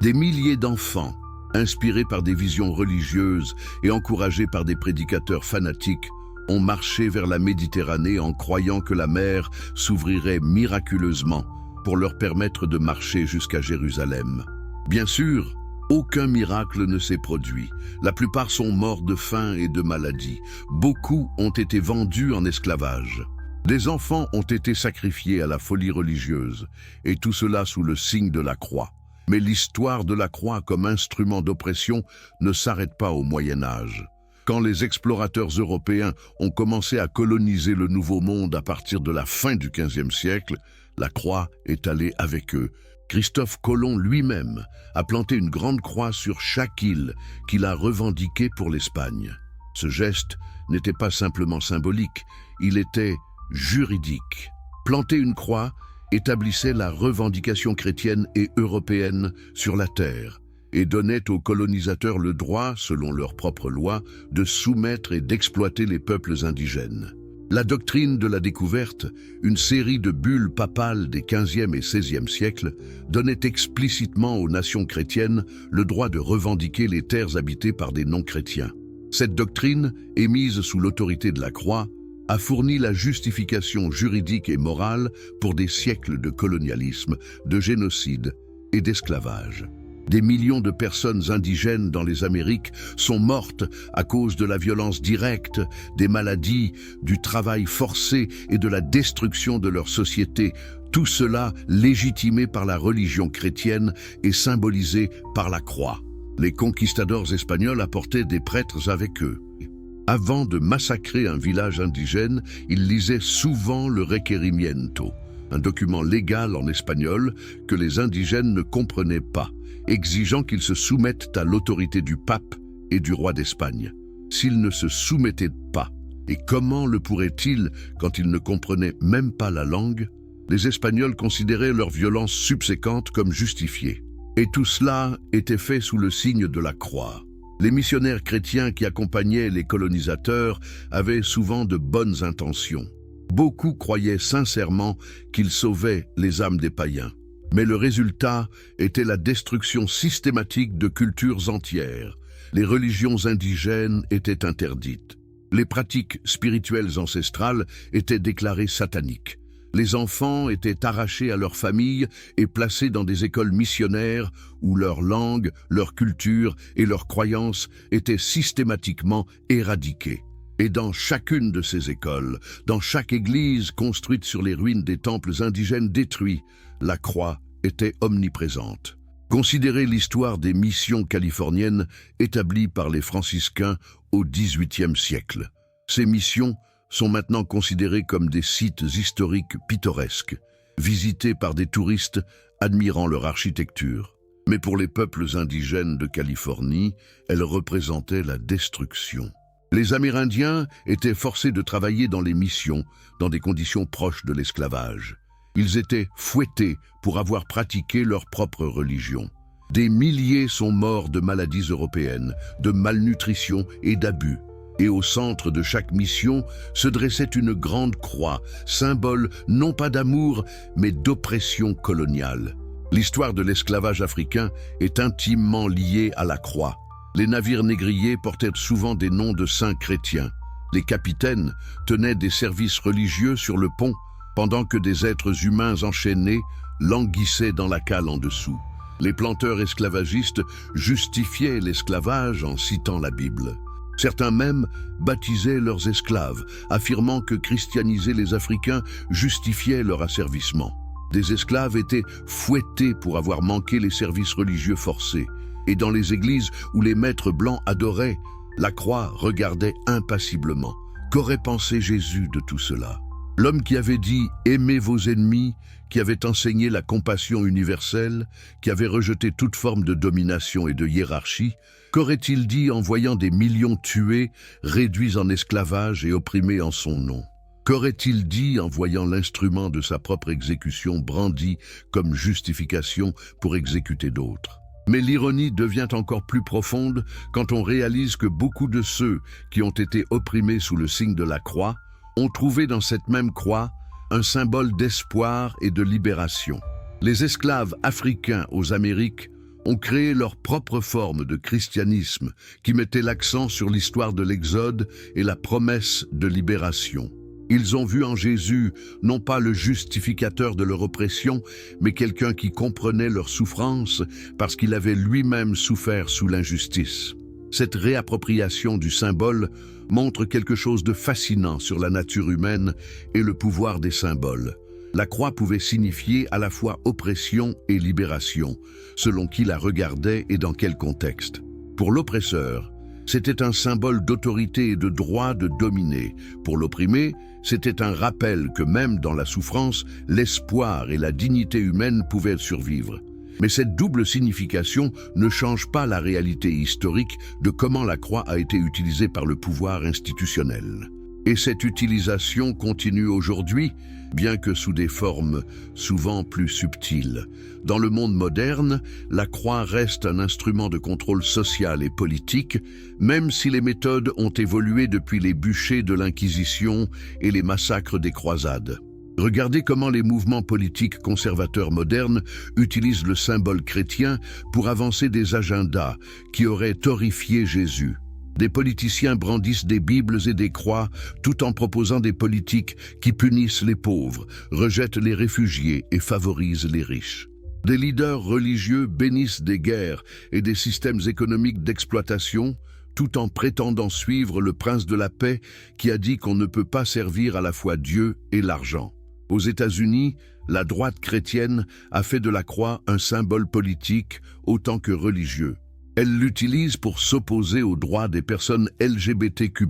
Des milliers d'enfants, inspirés par des visions religieuses et encouragés par des prédicateurs fanatiques, ont marché vers la Méditerranée en croyant que la mer s'ouvrirait miraculeusement pour leur permettre de marcher jusqu'à Jérusalem. Bien sûr, aucun miracle ne s'est produit. La plupart sont morts de faim et de maladie. Beaucoup ont été vendus en esclavage. Des enfants ont été sacrifiés à la folie religieuse, et tout cela sous le signe de la croix. Mais l'histoire de la croix comme instrument d'oppression ne s'arrête pas au Moyen Âge. Quand les explorateurs européens ont commencé à coloniser le Nouveau Monde à partir de la fin du XVe siècle, la croix est allée avec eux. Christophe Colomb lui-même a planté une grande croix sur chaque île qu'il a revendiquée pour l'Espagne. Ce geste n'était pas simplement symbolique, il était juridique. Planter une croix établissait la revendication chrétienne et européenne sur la terre et donnait aux colonisateurs le droit, selon leurs propres lois, de soumettre et d'exploiter les peuples indigènes. La doctrine de la découverte, une série de bulles papales des XVe et XVIe siècles, donnait explicitement aux nations chrétiennes le droit de revendiquer les terres habitées par des non-chrétiens. Cette doctrine, émise sous l'autorité de la croix, a fourni la justification juridique et morale pour des siècles de colonialisme, de génocide et d'esclavage. Des millions de personnes indigènes dans les Amériques sont mortes à cause de la violence directe, des maladies, du travail forcé et de la destruction de leur société. Tout cela légitimé par la religion chrétienne et symbolisé par la croix. Les conquistadors espagnols apportaient des prêtres avec eux. Avant de massacrer un village indigène, ils lisaient souvent le Requerimiento, un document légal en espagnol que les indigènes ne comprenaient pas, exigeant qu'ils se soumettent à l'autorité du pape et du roi d'Espagne. S'ils ne se soumettaient pas, et comment le pourraient-ils quand ils ne comprenaient même pas la langue? Les Espagnols considéraient leur violence subséquente comme justifiée. Et tout cela était fait sous le signe de la croix. Les missionnaires chrétiens qui accompagnaient les colonisateurs avaient souvent de bonnes intentions. Beaucoup croyaient sincèrement qu'ils sauvaient les âmes des païens. Mais le résultat était la destruction systématique de cultures entières. Les religions indigènes étaient interdites. Les pratiques spirituelles ancestrales étaient déclarées sataniques. Les enfants étaient arrachés à leur famille et placés dans des écoles missionnaires où leur langue, leur culture et leurs croyances étaient systématiquement éradiquées. Et dans chacune de ces écoles, dans chaque église construite sur les ruines des temples indigènes détruits, la croix était omniprésente. Considérez l'histoire des missions californiennes établies par les franciscains au XVIIIe siècle. Ces missions sont maintenant considérées comme des sites historiques pittoresques, visités par des touristes admirant leur architecture. Mais pour les peuples indigènes de Californie, elles représentaient la destruction. Les Amérindiens étaient forcés de travailler dans les missions, dans des conditions proches de l'esclavage. Ils étaient fouettés pour avoir pratiqué leur propre religion. Des milliers sont morts de maladies européennes, de malnutrition et d'abus. Et au centre de chaque mission se dressait une grande croix, symbole non pas d'amour, mais d'oppression coloniale. L'histoire de l'esclavage africain est intimement liée à la croix. Les navires négriers portaient souvent des noms de saints chrétiens. Les capitaines tenaient des services religieux sur le pont, pendant que des êtres humains enchaînés languissaient dans la cale en dessous. Les planteurs esclavagistes justifiaient l'esclavage en citant la Bible. Certains même baptisaient leurs esclaves, affirmant que christianiser les Africains justifiait leur asservissement. Des esclaves étaient fouettés pour avoir manqué les services religieux forcés. Et dans les églises où les maîtres blancs adoraient, la croix regardait impassiblement. Qu'aurait pensé Jésus de tout cela? L'homme qui avait dit « Aimez vos ennemis », qui avait enseigné la compassion universelle, qui avait rejeté toute forme de domination et de hiérarchie, qu'aurait-il dit en voyant des millions tués, réduits en esclavage et opprimés en son nom? Qu'aurait-il dit en voyant l'instrument de sa propre exécution brandi comme justification pour exécuter d'autres? Mais l'ironie devient encore plus profonde quand on réalise que beaucoup de ceux qui ont été opprimés sous le signe de la croix ont trouvé dans cette même croix un symbole d'espoir et de libération. Les esclaves africains aux Amériques ont créé leur propre forme de christianisme qui mettait l'accent sur l'histoire de l'Exode et la promesse de libération. Ils ont vu en Jésus non pas le justificateur de leur oppression, mais quelqu'un qui comprenait leur souffrance parce qu'il avait lui-même souffert sous l'injustice. Cette réappropriation du symbole montre quelque chose de fascinant sur la nature humaine et le pouvoir des symboles. La croix pouvait signifier à la fois oppression et libération, selon qui la regardait et dans quel contexte. Pour l'oppresseur, c'était un symbole d'autorité et de droit de dominer. Pour l'opprimé, c'était un rappel que même dans la souffrance, l'espoir et la dignité humaine pouvaient survivre. Mais cette double signification ne change pas la réalité historique de comment la croix a été utilisée par le pouvoir institutionnel. Et cette utilisation continue aujourd'hui, bien que sous des formes souvent plus subtiles. Dans le monde moderne, la croix reste un instrument de contrôle social et politique, même si les méthodes ont évolué depuis les bûchers de l'Inquisition et les massacres des croisades. Regardez comment les mouvements politiques conservateurs modernes utilisent le symbole chrétien pour avancer des agendas qui auraient horrifié Jésus. Des politiciens brandissent des Bibles et des croix tout en proposant des politiques qui punissent les pauvres, rejettent les réfugiés et favorisent les riches. Des leaders religieux bénissent des guerres et des systèmes économiques d'exploitation tout en prétendant suivre le prince de la paix qui a dit qu'on ne peut pas servir à la fois Dieu et l'argent. Aux États-Unis, la droite chrétienne a fait de la croix un symbole politique autant que religieux. Elle l'utilise pour s'opposer aux droits des personnes LGBTQ+,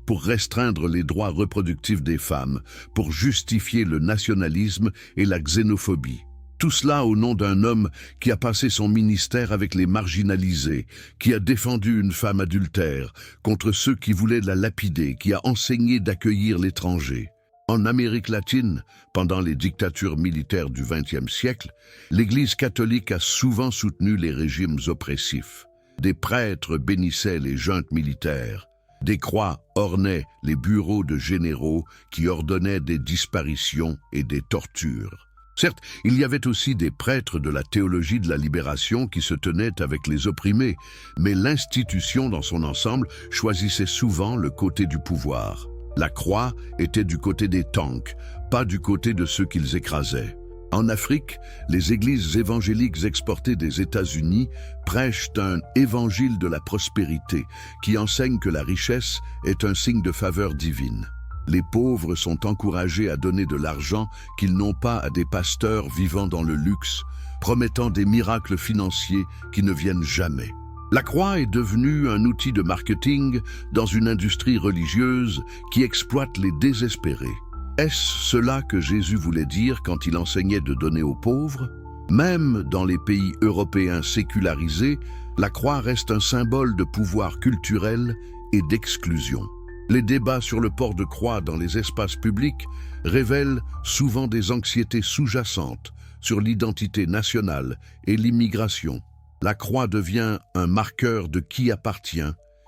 pour restreindre les droits reproductifs des femmes, pour justifier le nationalisme et la xénophobie. Tout cela au nom d'un homme qui a passé son ministère avec les marginalisés, qui a défendu une femme adultère contre ceux qui voulaient la lapider, qui a enseigné d'accueillir l'étranger. En Amérique latine, pendant les dictatures militaires du XXe siècle, l'Église catholique a souvent soutenu les régimes oppressifs. Des prêtres bénissaient les juntes militaires. Des croix ornaient les bureaux de généraux qui ordonnaient des disparitions et des tortures. Certes, il y avait aussi des prêtres de la théologie de la libération qui se tenaient avec les opprimés, mais l'institution dans son ensemble choisissait souvent le côté du pouvoir. La croix était du côté des tanks, pas du côté de ceux qu'ils écrasaient. En Afrique, les églises évangéliques exportées des États-Unis prêchent un évangile de la prospérité qui enseigne que la richesse est un signe de faveur divine. Les pauvres sont encouragés à donner de l'argent qu'ils n'ont pas à des pasteurs vivant dans le luxe, promettant des miracles financiers qui ne viennent jamais. La croix est devenue un outil de marketing dans une industrie religieuse qui exploite les désespérés. Est-ce cela que Jésus voulait dire quand il enseignait de donner aux pauvres? Même dans les pays européens sécularisés, la croix reste un symbole de pouvoir culturel et d'exclusion. Les débats sur le port de croix dans les espaces publics révèlent souvent des anxiétés sous-jacentes sur l'identité nationale et l'immigration. La croix devient un marqueur de qui appartient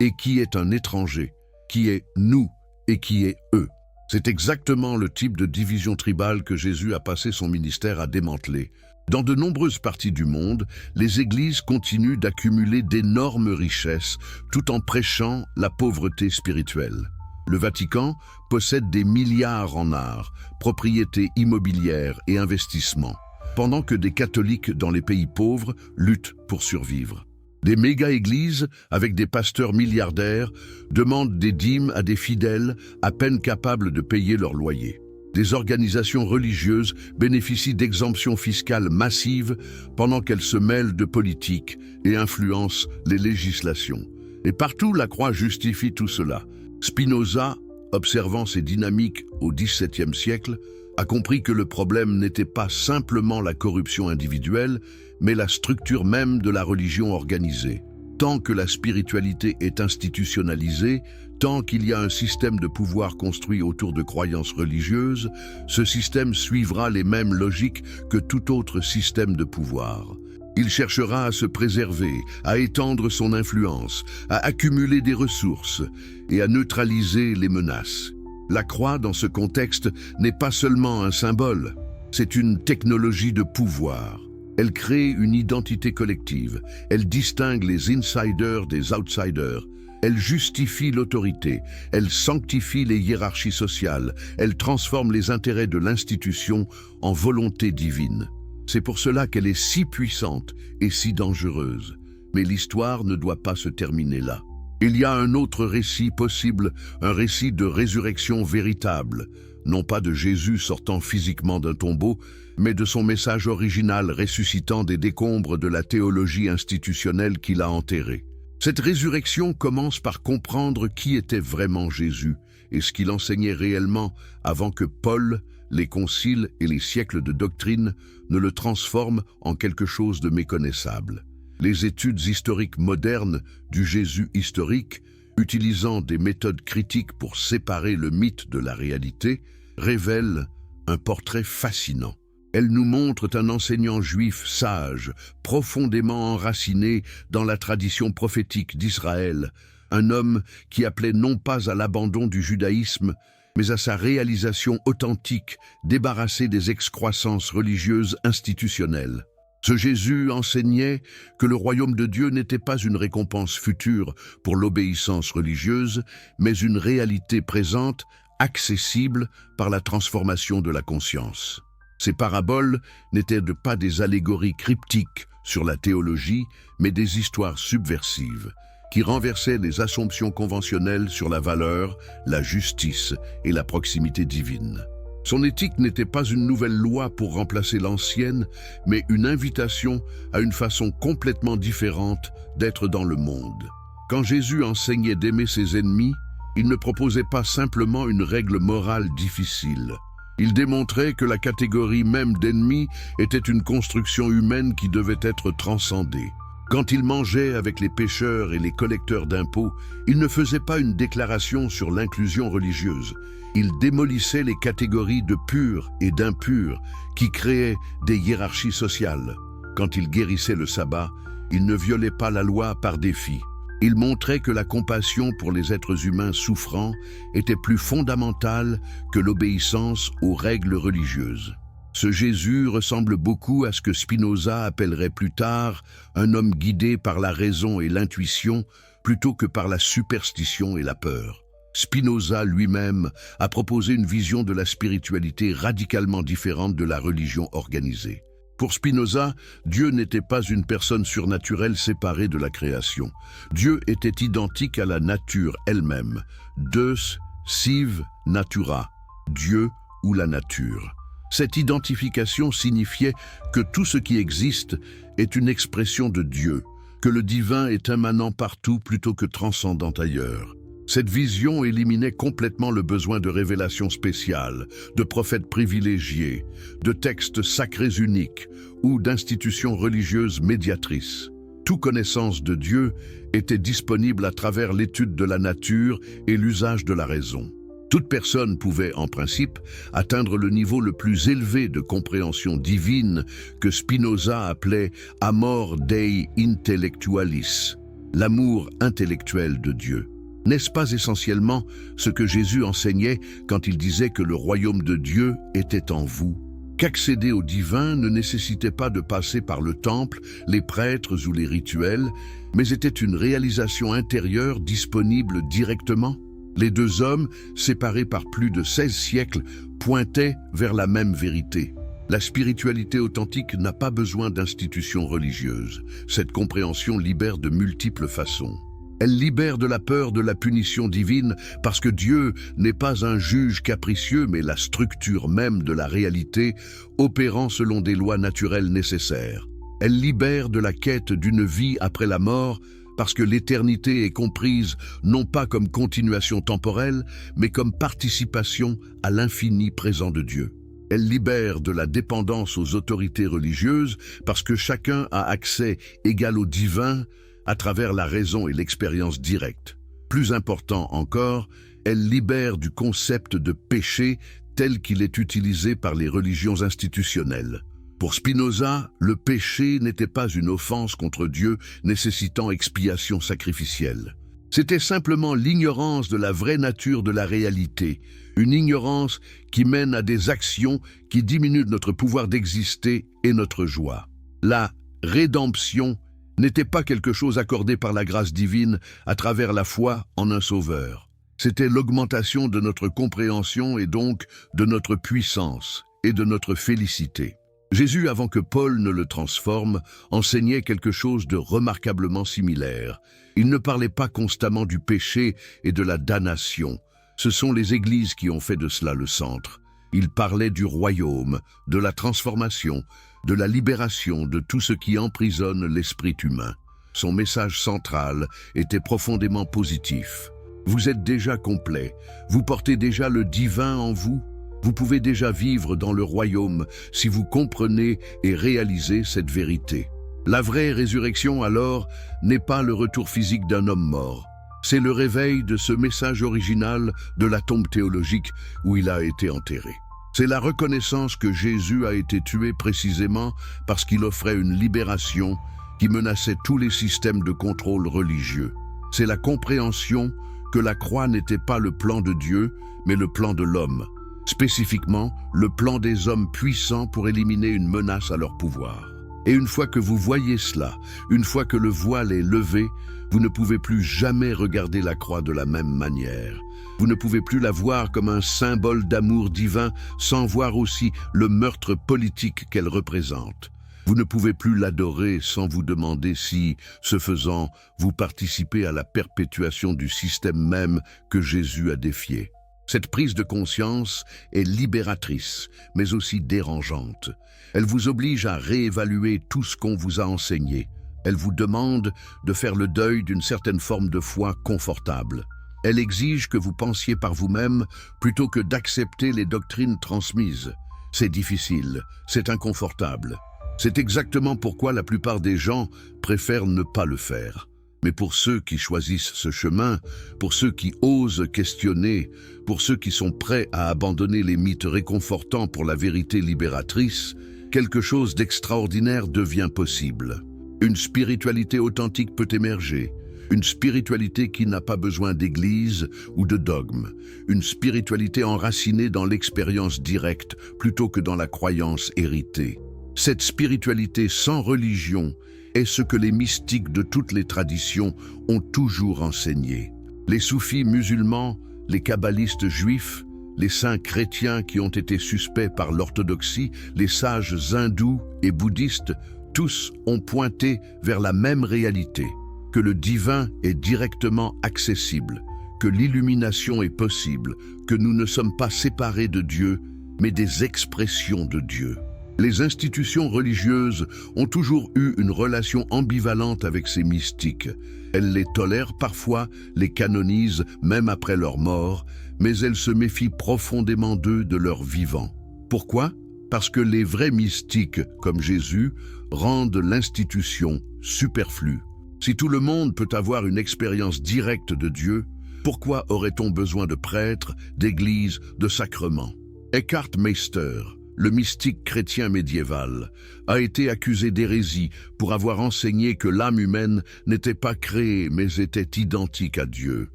et qui est un étranger, qui est nous et qui est eux. C'est exactement le type de division tribale que Jésus a passé son ministère à démanteler. Dans de nombreuses parties du monde, les églises continuent d'accumuler d'énormes richesses tout en prêchant la pauvreté spirituelle. Le Vatican possède des milliards en art, propriétés immobilières et investissements, pendant que des catholiques dans les pays pauvres luttent pour survivre. Des méga-églises, avec des pasteurs milliardaires, demandent des dîmes à des fidèles à peine capables de payer leur loyer. Des organisations religieuses bénéficient d'exemptions fiscales massives pendant qu'elles se mêlent de politique et influencent les législations. Et partout, la croix justifie tout cela. Spinoza, observant ces dynamiques au XVIIe siècle, a compris que le problème n'était pas simplement la corruption individuelle, mais la structure même de la religion organisée. Tant que la spiritualité est institutionnalisée, tant qu'il y a un système de pouvoir construit autour de croyances religieuses, ce système suivra les mêmes logiques que tout autre système de pouvoir. Il cherchera à se préserver, à étendre son influence, à accumuler des ressources et à neutraliser les menaces. La croix, dans ce contexte, n'est pas seulement un symbole, c'est une technologie de pouvoir. Elle crée une identité collective, elle distingue les insiders des outsiders, elle justifie l'autorité, elle sanctifie les hiérarchies sociales, elle transforme les intérêts de l'institution en volonté divine. C'est pour cela qu'elle est si puissante et si dangereuse. Mais l'histoire ne doit pas se terminer là. Il y a un autre récit possible, un récit de résurrection véritable, non pas de Jésus sortant physiquement d'un tombeau, mais de son message original ressuscitant des décombres de la théologie institutionnelle qu'il a enterrée. Cette résurrection commence par comprendre qui était vraiment Jésus et ce qu'il enseignait réellement avant que Paul, les conciles et les siècles de doctrine ne le transforment en quelque chose de méconnaissable. Les études historiques modernes du Jésus historique, utilisant des méthodes critiques pour séparer le mythe de la réalité, révèlent un portrait fascinant. Elles nous montrent un enseignant juif sage, profondément enraciné dans la tradition prophétique d'Israël, un homme qui appelait non pas à l'abandon du judaïsme, mais à sa réalisation authentique, débarrassée des excroissances religieuses institutionnelles. Ce Jésus enseignait que le royaume de Dieu n'était pas une récompense future pour l'obéissance religieuse, mais une réalité présente, accessible par la transformation de la conscience. Ces paraboles n'étaient pas des allégories cryptiques sur la théologie, mais des histoires subversives, qui renversaient les assumptions conventionnelles sur la valeur, la justice et la proximité divine. Son éthique n'était pas une nouvelle loi pour remplacer l'ancienne, mais une invitation à une façon complètement différente d'être dans le monde. Quand Jésus enseignait d'aimer ses ennemis, il ne proposait pas simplement une règle morale difficile. Il démontrait que la catégorie même d'ennemis était une construction humaine qui devait être transcendée. Quand il mangeait avec les pécheurs et les collecteurs d'impôts, il ne faisait pas une déclaration sur l'inclusion religieuse. Il démolissait les catégories de purs et d'impurs qui créaient des hiérarchies sociales. Quand il guérissait le sabbat, il ne violait pas la loi par défi. Il montrait que la compassion pour les êtres humains souffrants était plus fondamentale que l'obéissance aux règles religieuses. Ce Jésus ressemble beaucoup à ce que Spinoza appellerait plus tard un homme guidé par la raison et l'intuition plutôt que par la superstition et la peur. Spinoza lui-même a proposé une vision de la spiritualité radicalement différente de la religion organisée. Pour Spinoza, Dieu n'était pas une personne surnaturelle séparée de la création. Dieu était identique à la nature elle-même. Deus sive natura, Dieu ou la nature. Cette identification signifiait que tout ce qui existe est une expression de Dieu, que le divin est immanent partout plutôt que transcendant ailleurs. Cette vision éliminait complètement le besoin de révélations spéciales, de prophètes privilégiés, de textes sacrés uniques ou d'institutions religieuses médiatrices. Toute connaissance de Dieu était disponible à travers l'étude de la nature et l'usage de la raison. Toute personne pouvait, en principe, atteindre le niveau le plus élevé de compréhension divine que Spinoza appelait « amor Dei intellectualis », l'amour intellectuel de Dieu. N'est-ce pas essentiellement ce que Jésus enseignait quand il disait que le royaume de Dieu était en vous? Qu'accéder au divin ne nécessitait pas de passer par le temple, les prêtres ou les rituels, mais était une réalisation intérieure disponible directement? Les deux hommes, séparés par plus de 16 siècles, pointaient vers la même vérité. La spiritualité authentique n'a pas besoin d'institutions religieuses. Cette compréhension libère de multiples façons. Elle libère de la peur de la punition divine parce que Dieu n'est pas un juge capricieux mais la structure même de la réalité opérant selon des lois naturelles nécessaires. Elle libère de la quête d'une vie après la mort parce que l'éternité est comprise non pas comme continuation temporelle mais comme participation à l'infini présent de Dieu. Elle libère de la dépendance aux autorités religieuses parce que chacun a accès égal au divin à travers la raison et l'expérience directe. Plus important encore, elle libère du concept de péché tel qu'il est utilisé par les religions institutionnelles. Pour Spinoza, le péché n'était pas une offense contre Dieu nécessitant expiation sacrificielle. C'était simplement l'ignorance de la vraie nature de la réalité, une ignorance qui mène à des actions qui diminuent notre pouvoir d'exister et notre joie. La rédemption n'était pas quelque chose accordé par la grâce divine à travers la foi en un sauveur. C'était l'augmentation de notre compréhension et donc de notre puissance et de notre félicité. Jésus, avant que Paul ne le transforme, enseignait quelque chose de remarquablement similaire. Il ne parlait pas constamment du péché et de la damnation. Ce sont les églises qui ont fait de cela le centre. Il parlait du royaume, de la transformation, de la libération de tout ce qui emprisonne l'esprit humain. Son message central était profondément positif. Vous êtes déjà complet, vous portez déjà le divin en vous, vous pouvez déjà vivre dans le royaume si vous comprenez et réalisez cette vérité. La vraie résurrection alors n'est pas le retour physique d'un homme mort, c'est le réveil de ce message original de la tombe théologique où il a été enterré. C'est la reconnaissance que Jésus a été tué précisément parce qu'il offrait une libération qui menaçait tous les systèmes de contrôle religieux. C'est la compréhension que la croix n'était pas le plan de Dieu, mais le plan de l'homme. Spécifiquement, le plan des hommes puissants pour éliminer une menace à leur pouvoir. Et une fois que vous voyez cela, une fois que le voile est levé, vous ne pouvez plus jamais regarder la croix de la même manière. Vous ne pouvez plus la voir comme un symbole d'amour divin sans voir aussi le meurtre politique qu'elle représente. Vous ne pouvez plus l'adorer sans vous demander si, ce faisant, vous participez à la perpétuation du système même que Jésus a défié. Cette prise de conscience est libératrice, mais aussi dérangeante. Elle vous oblige à réévaluer tout ce qu'on vous a enseigné. Elle vous demande de faire le deuil d'une certaine forme de foi confortable. Elle exige que vous pensiez par vous-même plutôt que d'accepter les doctrines transmises. C'est difficile, c'est inconfortable. C'est exactement pourquoi la plupart des gens préfèrent ne pas le faire. Mais pour ceux qui choisissent ce chemin, pour ceux qui osent questionner, pour ceux qui sont prêts à abandonner les mythes réconfortants pour la vérité libératrice, quelque chose d'extraordinaire devient possible. Une spiritualité authentique peut émerger, Une spiritualité qui n'a pas besoin d'église ou de dogme. Une spiritualité enracinée dans l'expérience directe plutôt que dans la croyance héritée. Cette spiritualité sans religion est ce que les mystiques de toutes les traditions ont toujours enseigné. Les soufis musulmans, les kabbalistes juifs, les saints chrétiens qui ont été suspects par l'orthodoxie, les sages hindous et bouddhistes, tous ont pointé vers la même réalité, que le divin est directement accessible, que l'illumination est possible, que nous ne sommes pas séparés de Dieu, mais des expressions de Dieu. Les institutions religieuses ont toujours eu une relation ambivalente avec ces mystiques. Elles les tolèrent parfois, les canonisent même après leur mort, mais elles se méfient profondément d'eux de leur vivant. Pourquoi? Parce que les vrais mystiques, comme Jésus, rendent l'institution superflue. Si tout le monde peut avoir une expérience directe de Dieu, pourquoi aurait-on besoin de prêtres, d'églises, de sacrements? Eckhart Meister, le mystique chrétien médiéval, a été accusé d'hérésie pour avoir enseigné que l'âme humaine n'était pas créée mais était identique à Dieu.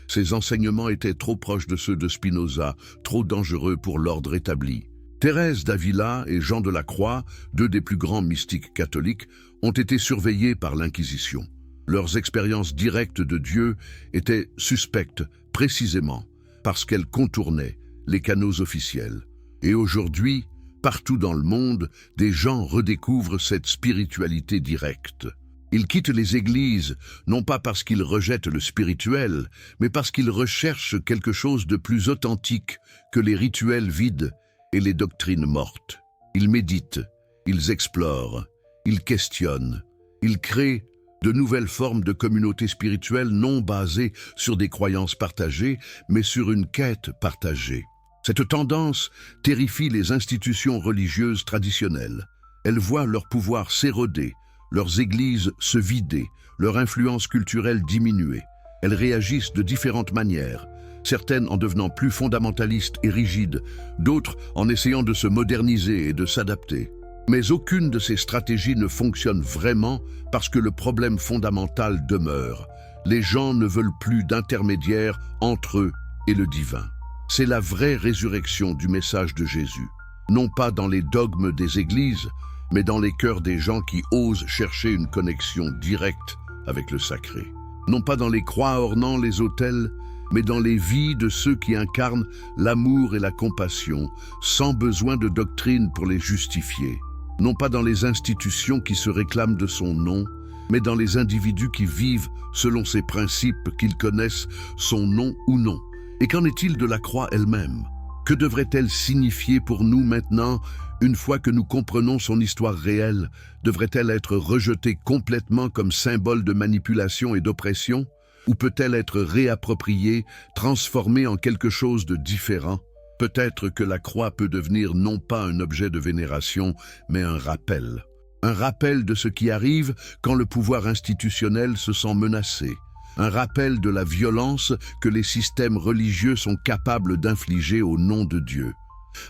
Ses enseignements étaient trop proches de ceux de Spinoza, trop dangereux pour l'ordre établi. Thérèse d'Avila et Jean de la Croix, deux des plus grands mystiques catholiques, ont été surveillés par l'Inquisition. Leurs expériences directes de Dieu étaient suspectes précisément parce qu'elles contournaient les canaux officiels. Et aujourd'hui, partout dans le monde, des gens redécouvrent cette spiritualité directe. Ils quittent les églises, non pas parce qu'ils rejettent le spirituel, mais parce qu'ils recherchent quelque chose de plus authentique que les rituels vides et les doctrines mortes. Ils méditent, ils explorent, ils questionnent, ils créent de nouvelles formes de communautés spirituelles non basées sur des croyances partagées, mais sur une quête partagée. Cette tendance terrifie les institutions religieuses traditionnelles. Elles voient leur pouvoir s'éroder, leurs églises se vider, leur influence culturelle diminuer. Elles réagissent de différentes manières, certaines en devenant plus fondamentalistes et rigides, d'autres en essayant de se moderniser et de s'adapter. Mais aucune de ces stratégies ne fonctionne vraiment parce que le problème fondamental demeure. Les gens ne veulent plus d'intermédiaires entre eux et le divin. C'est la vraie résurrection du message de Jésus. Non pas dans les dogmes des églises, mais dans les cœurs des gens qui osent chercher une connexion directe avec le sacré. Non pas dans les croix ornant les autels, mais dans les vies de ceux qui incarnent l'amour et la compassion, sans besoin de doctrine pour les justifier. Non pas dans les institutions qui se réclament de son nom, mais dans les individus qui vivent selon ses principes qu'ils connaissent, son nom ou non. Et qu'en est-il de la croix elle-même? Que devrait-elle signifier pour nous maintenant, une fois que nous comprenons son histoire réelle? Devrait-elle être rejetée complètement comme symbole de manipulation et d'oppression? Ou peut-elle être réappropriée, transformée en quelque chose de différent? Peut-être que la croix peut devenir non pas un objet de vénération, mais un rappel. Un rappel de ce qui arrive quand le pouvoir institutionnel se sent menacé. Un rappel de la violence que les systèmes religieux sont capables d'infliger au nom de Dieu.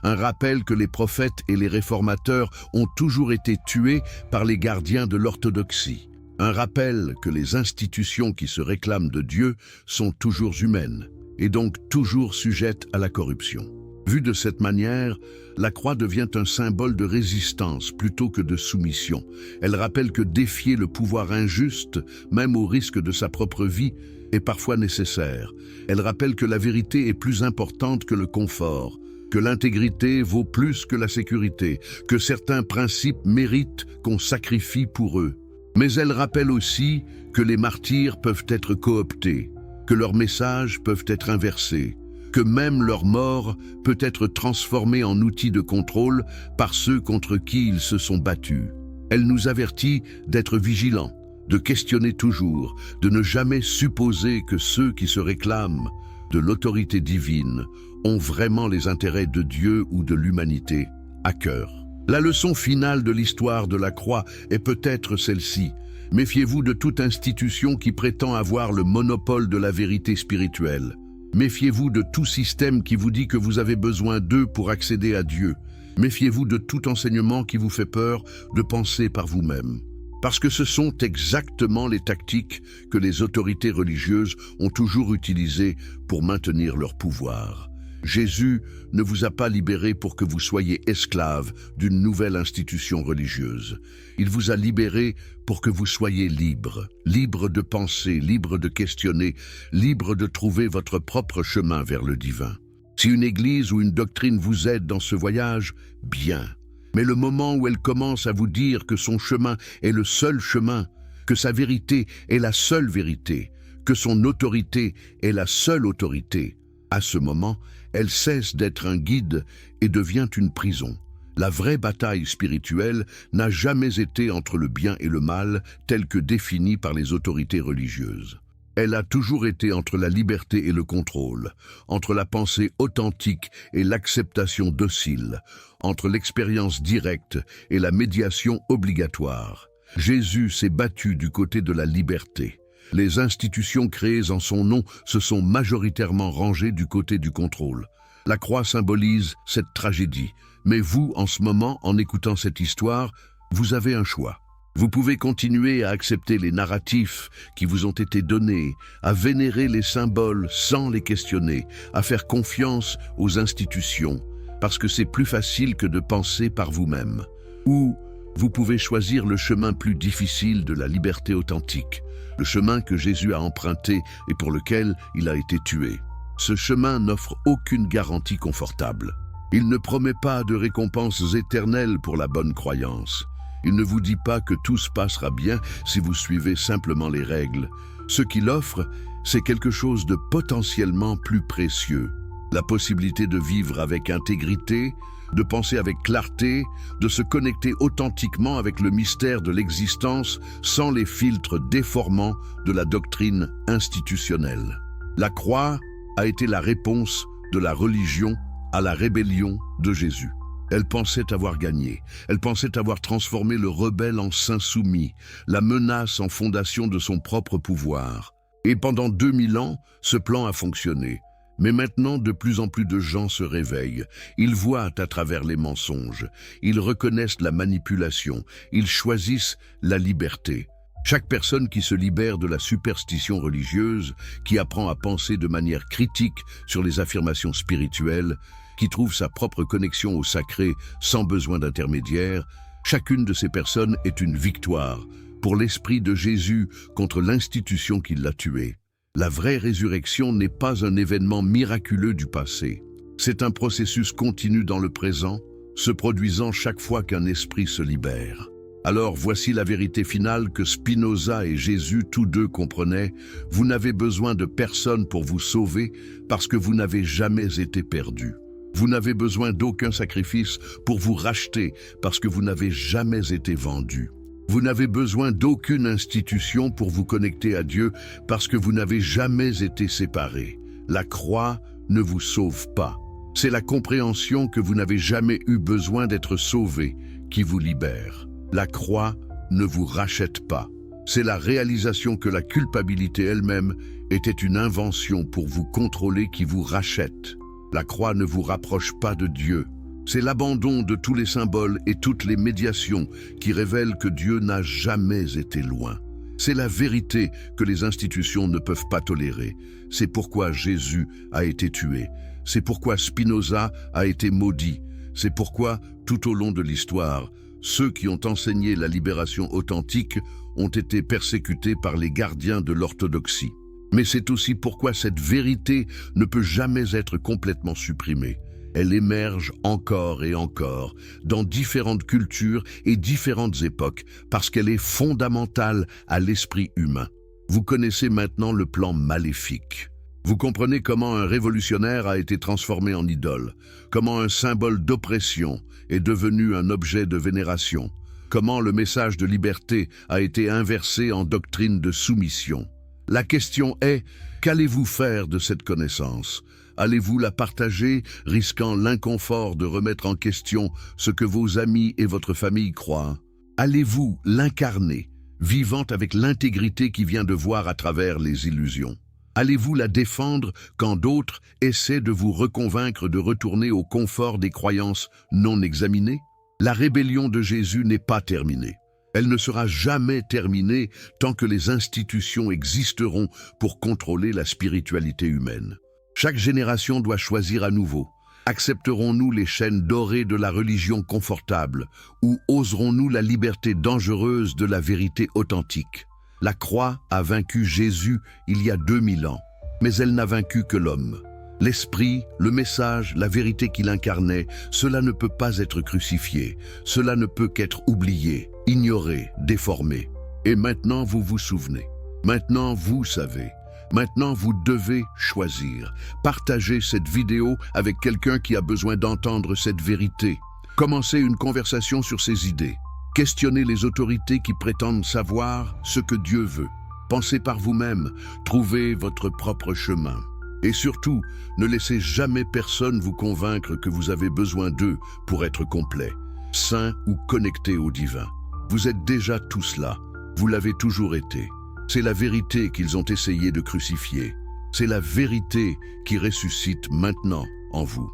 Un rappel que les prophètes et les réformateurs ont toujours été tués par les gardiens de l'orthodoxie. Un rappel que les institutions qui se réclament de Dieu sont toujours humaines et donc toujours sujettes à la corruption. Vue de cette manière, la croix devient un symbole de résistance plutôt que de soumission. Elle rappelle que défier le pouvoir injuste, même au risque de sa propre vie, est parfois nécessaire. Elle rappelle que la vérité est plus importante que le confort, que l'intégrité vaut plus que la sécurité, que certains principes méritent qu'on sacrifie pour eux. Mais elle rappelle aussi que les martyrs peuvent être cooptés, que leurs messages peuvent être inversés, que même leur mort peut être transformée en outil de contrôle par ceux contre qui ils se sont battus. Elle nous avertit d'être vigilants, de questionner toujours, de ne jamais supposer que ceux qui se réclament de l'autorité divine ont vraiment les intérêts de Dieu ou de l'humanité à cœur. La leçon finale de l'histoire de la croix est peut-être celle-ci. Méfiez-vous de toute institution qui prétend avoir le monopole de la vérité spirituelle. Méfiez-vous de tout système qui vous dit que vous avez besoin d'eux pour accéder à Dieu. Méfiez-vous de tout enseignement qui vous fait peur de penser par vous-même. Parce que ce sont exactement les tactiques que les autorités religieuses ont toujours utilisées pour maintenir leur pouvoir. Jésus ne vous a pas libéré pour que vous soyez esclave d'une nouvelle institution religieuse. Il vous a libéré pour que vous soyez libre, libre de penser, libre de questionner, libre de trouver votre propre chemin vers le divin. Si une église ou une doctrine vous aide dans ce voyage, bien. Mais le moment où elle commence à vous dire que son chemin est le seul chemin, que sa vérité est la seule vérité, que son autorité est la seule autorité, à ce moment, elle cesse d'être un guide et devient une prison. La vraie bataille spirituelle n'a jamais été entre le bien et le mal, tel que défini par les autorités religieuses. Elle a toujours été entre la liberté et le contrôle, entre la pensée authentique et l'acceptation docile, entre l'expérience directe et la médiation obligatoire. Jésus s'est battu du côté de la liberté. Les institutions créées en son nom se sont majoritairement rangées du côté du contrôle. La croix symbolise cette tragédie. Mais vous, en ce moment, en écoutant cette histoire, vous avez un choix. Vous pouvez continuer à accepter les narratifs qui vous ont été donnés, à vénérer les symboles sans les questionner, à faire confiance aux institutions, parce que c'est plus facile que de penser par vous-même. Ou vous pouvez choisir le chemin plus difficile de la liberté authentique, le chemin que Jésus a emprunté et pour lequel il a été tué. Ce chemin n'offre aucune garantie confortable. Il ne promet pas de récompenses éternelles pour la bonne croyance. Il ne vous dit pas que tout se passera bien si vous suivez simplement les règles. Ce qu'il offre, c'est quelque chose de potentiellement plus précieux. La possibilité de vivre avec intégrité, de penser avec clarté, de se connecter authentiquement avec le mystère de l'existence sans les filtres déformants de la doctrine institutionnelle. La croix a été la réponse de la religion à la rébellion de Jésus. Elle pensait avoir gagné, elle pensait avoir transformé le rebelle en saint soumis, la menace en fondation de son propre pouvoir. Et pendant 2000 ans, ce plan a fonctionné. Mais maintenant, de plus en plus de gens se réveillent. Ils voient à travers les mensonges. Ils reconnaissent la manipulation. Ils choisissent la liberté. Chaque personne qui se libère de la superstition religieuse, qui apprend à penser de manière critique sur les affirmations spirituelles, qui trouve sa propre connexion au sacré sans besoin d'intermédiaire, chacune de ces personnes est une victoire pour l'esprit de Jésus contre l'institution qui l'a tué. La vraie résurrection n'est pas un événement miraculeux du passé. C'est un processus continu dans le présent, se produisant chaque fois qu'un esprit se libère. Alors voici la vérité finale que Spinoza et Jésus tous deux comprenaient. Vous n'avez besoin de personne pour vous sauver parce que vous n'avez jamais été perdu. Vous n'avez besoin d'aucun sacrifice pour vous racheter parce que vous n'avez jamais été vendu. Vous n'avez besoin d'aucune institution pour vous connecter à Dieu parce que vous n'avez jamais été séparés. La croix ne vous sauve pas. C'est la compréhension que vous n'avez jamais eu besoin d'être sauvé qui vous libère. La croix ne vous rachète pas. C'est la réalisation que la culpabilité elle-même était une invention pour vous contrôler qui vous rachète. La croix ne vous rapproche pas de Dieu. C'est l'abandon de tous les symboles et toutes les médiations qui révèlent que Dieu n'a jamais été loin. C'est la vérité que les institutions ne peuvent pas tolérer. C'est pourquoi Jésus a été tué. C'est pourquoi Spinoza a été maudit. C'est pourquoi, tout au long de l'histoire, ceux qui ont enseigné la libération authentique ont été persécutés par les gardiens de l'orthodoxie. Mais c'est aussi pourquoi cette vérité ne peut jamais être complètement supprimée. Elle émerge encore et encore, dans différentes cultures et différentes époques, parce qu'elle est fondamentale à l'esprit humain. Vous connaissez maintenant le plan maléfique. Vous comprenez comment un révolutionnaire a été transformé en idole, comment un symbole d'oppression est devenu un objet de vénération, comment le message de liberté a été inversé en doctrine de soumission. La question est, qu'allez-vous faire de cette connaissance ? Allez-vous la partager, risquant l'inconfort de remettre en question ce que vos amis et votre famille croient? Allez-vous l'incarner, vivant avec l'intégrité qui vient de voir à travers les illusions? Allez-vous la défendre quand d'autres essaient de vous reconvaincre de retourner au confort des croyances non examinées? La rébellion de Jésus n'est pas terminée. Elle ne sera jamais terminée tant que les institutions existeront pour contrôler la spiritualité humaine. Chaque génération doit choisir à nouveau. Accepterons-nous les chaînes dorées de la religion confortable ou oserons-nous la liberté dangereuse de la vérité authentique? La croix a vaincu Jésus il y a 2000 ans, mais elle n'a vaincu que l'homme. L'esprit, le message, la vérité qu'il incarnait, cela ne peut pas être crucifié, cela ne peut qu'être oublié, ignoré, déformé. Et maintenant vous vous souvenez, maintenant vous savez, maintenant vous devez choisir. Partagez cette vidéo avec quelqu'un qui a besoin d'entendre cette vérité. Commencez une conversation sur ces idées. Questionnez les autorités qui prétendent savoir ce que Dieu veut. Pensez par vous-même, trouvez votre propre chemin. Et surtout, ne laissez jamais personne vous convaincre que vous avez besoin d'eux pour être complet, saint ou connecté au divin. Vous êtes déjà tout cela, vous l'avez toujours été. C'est la vérité qu'ils ont essayé de crucifier. C'est la vérité qui ressuscite maintenant en vous.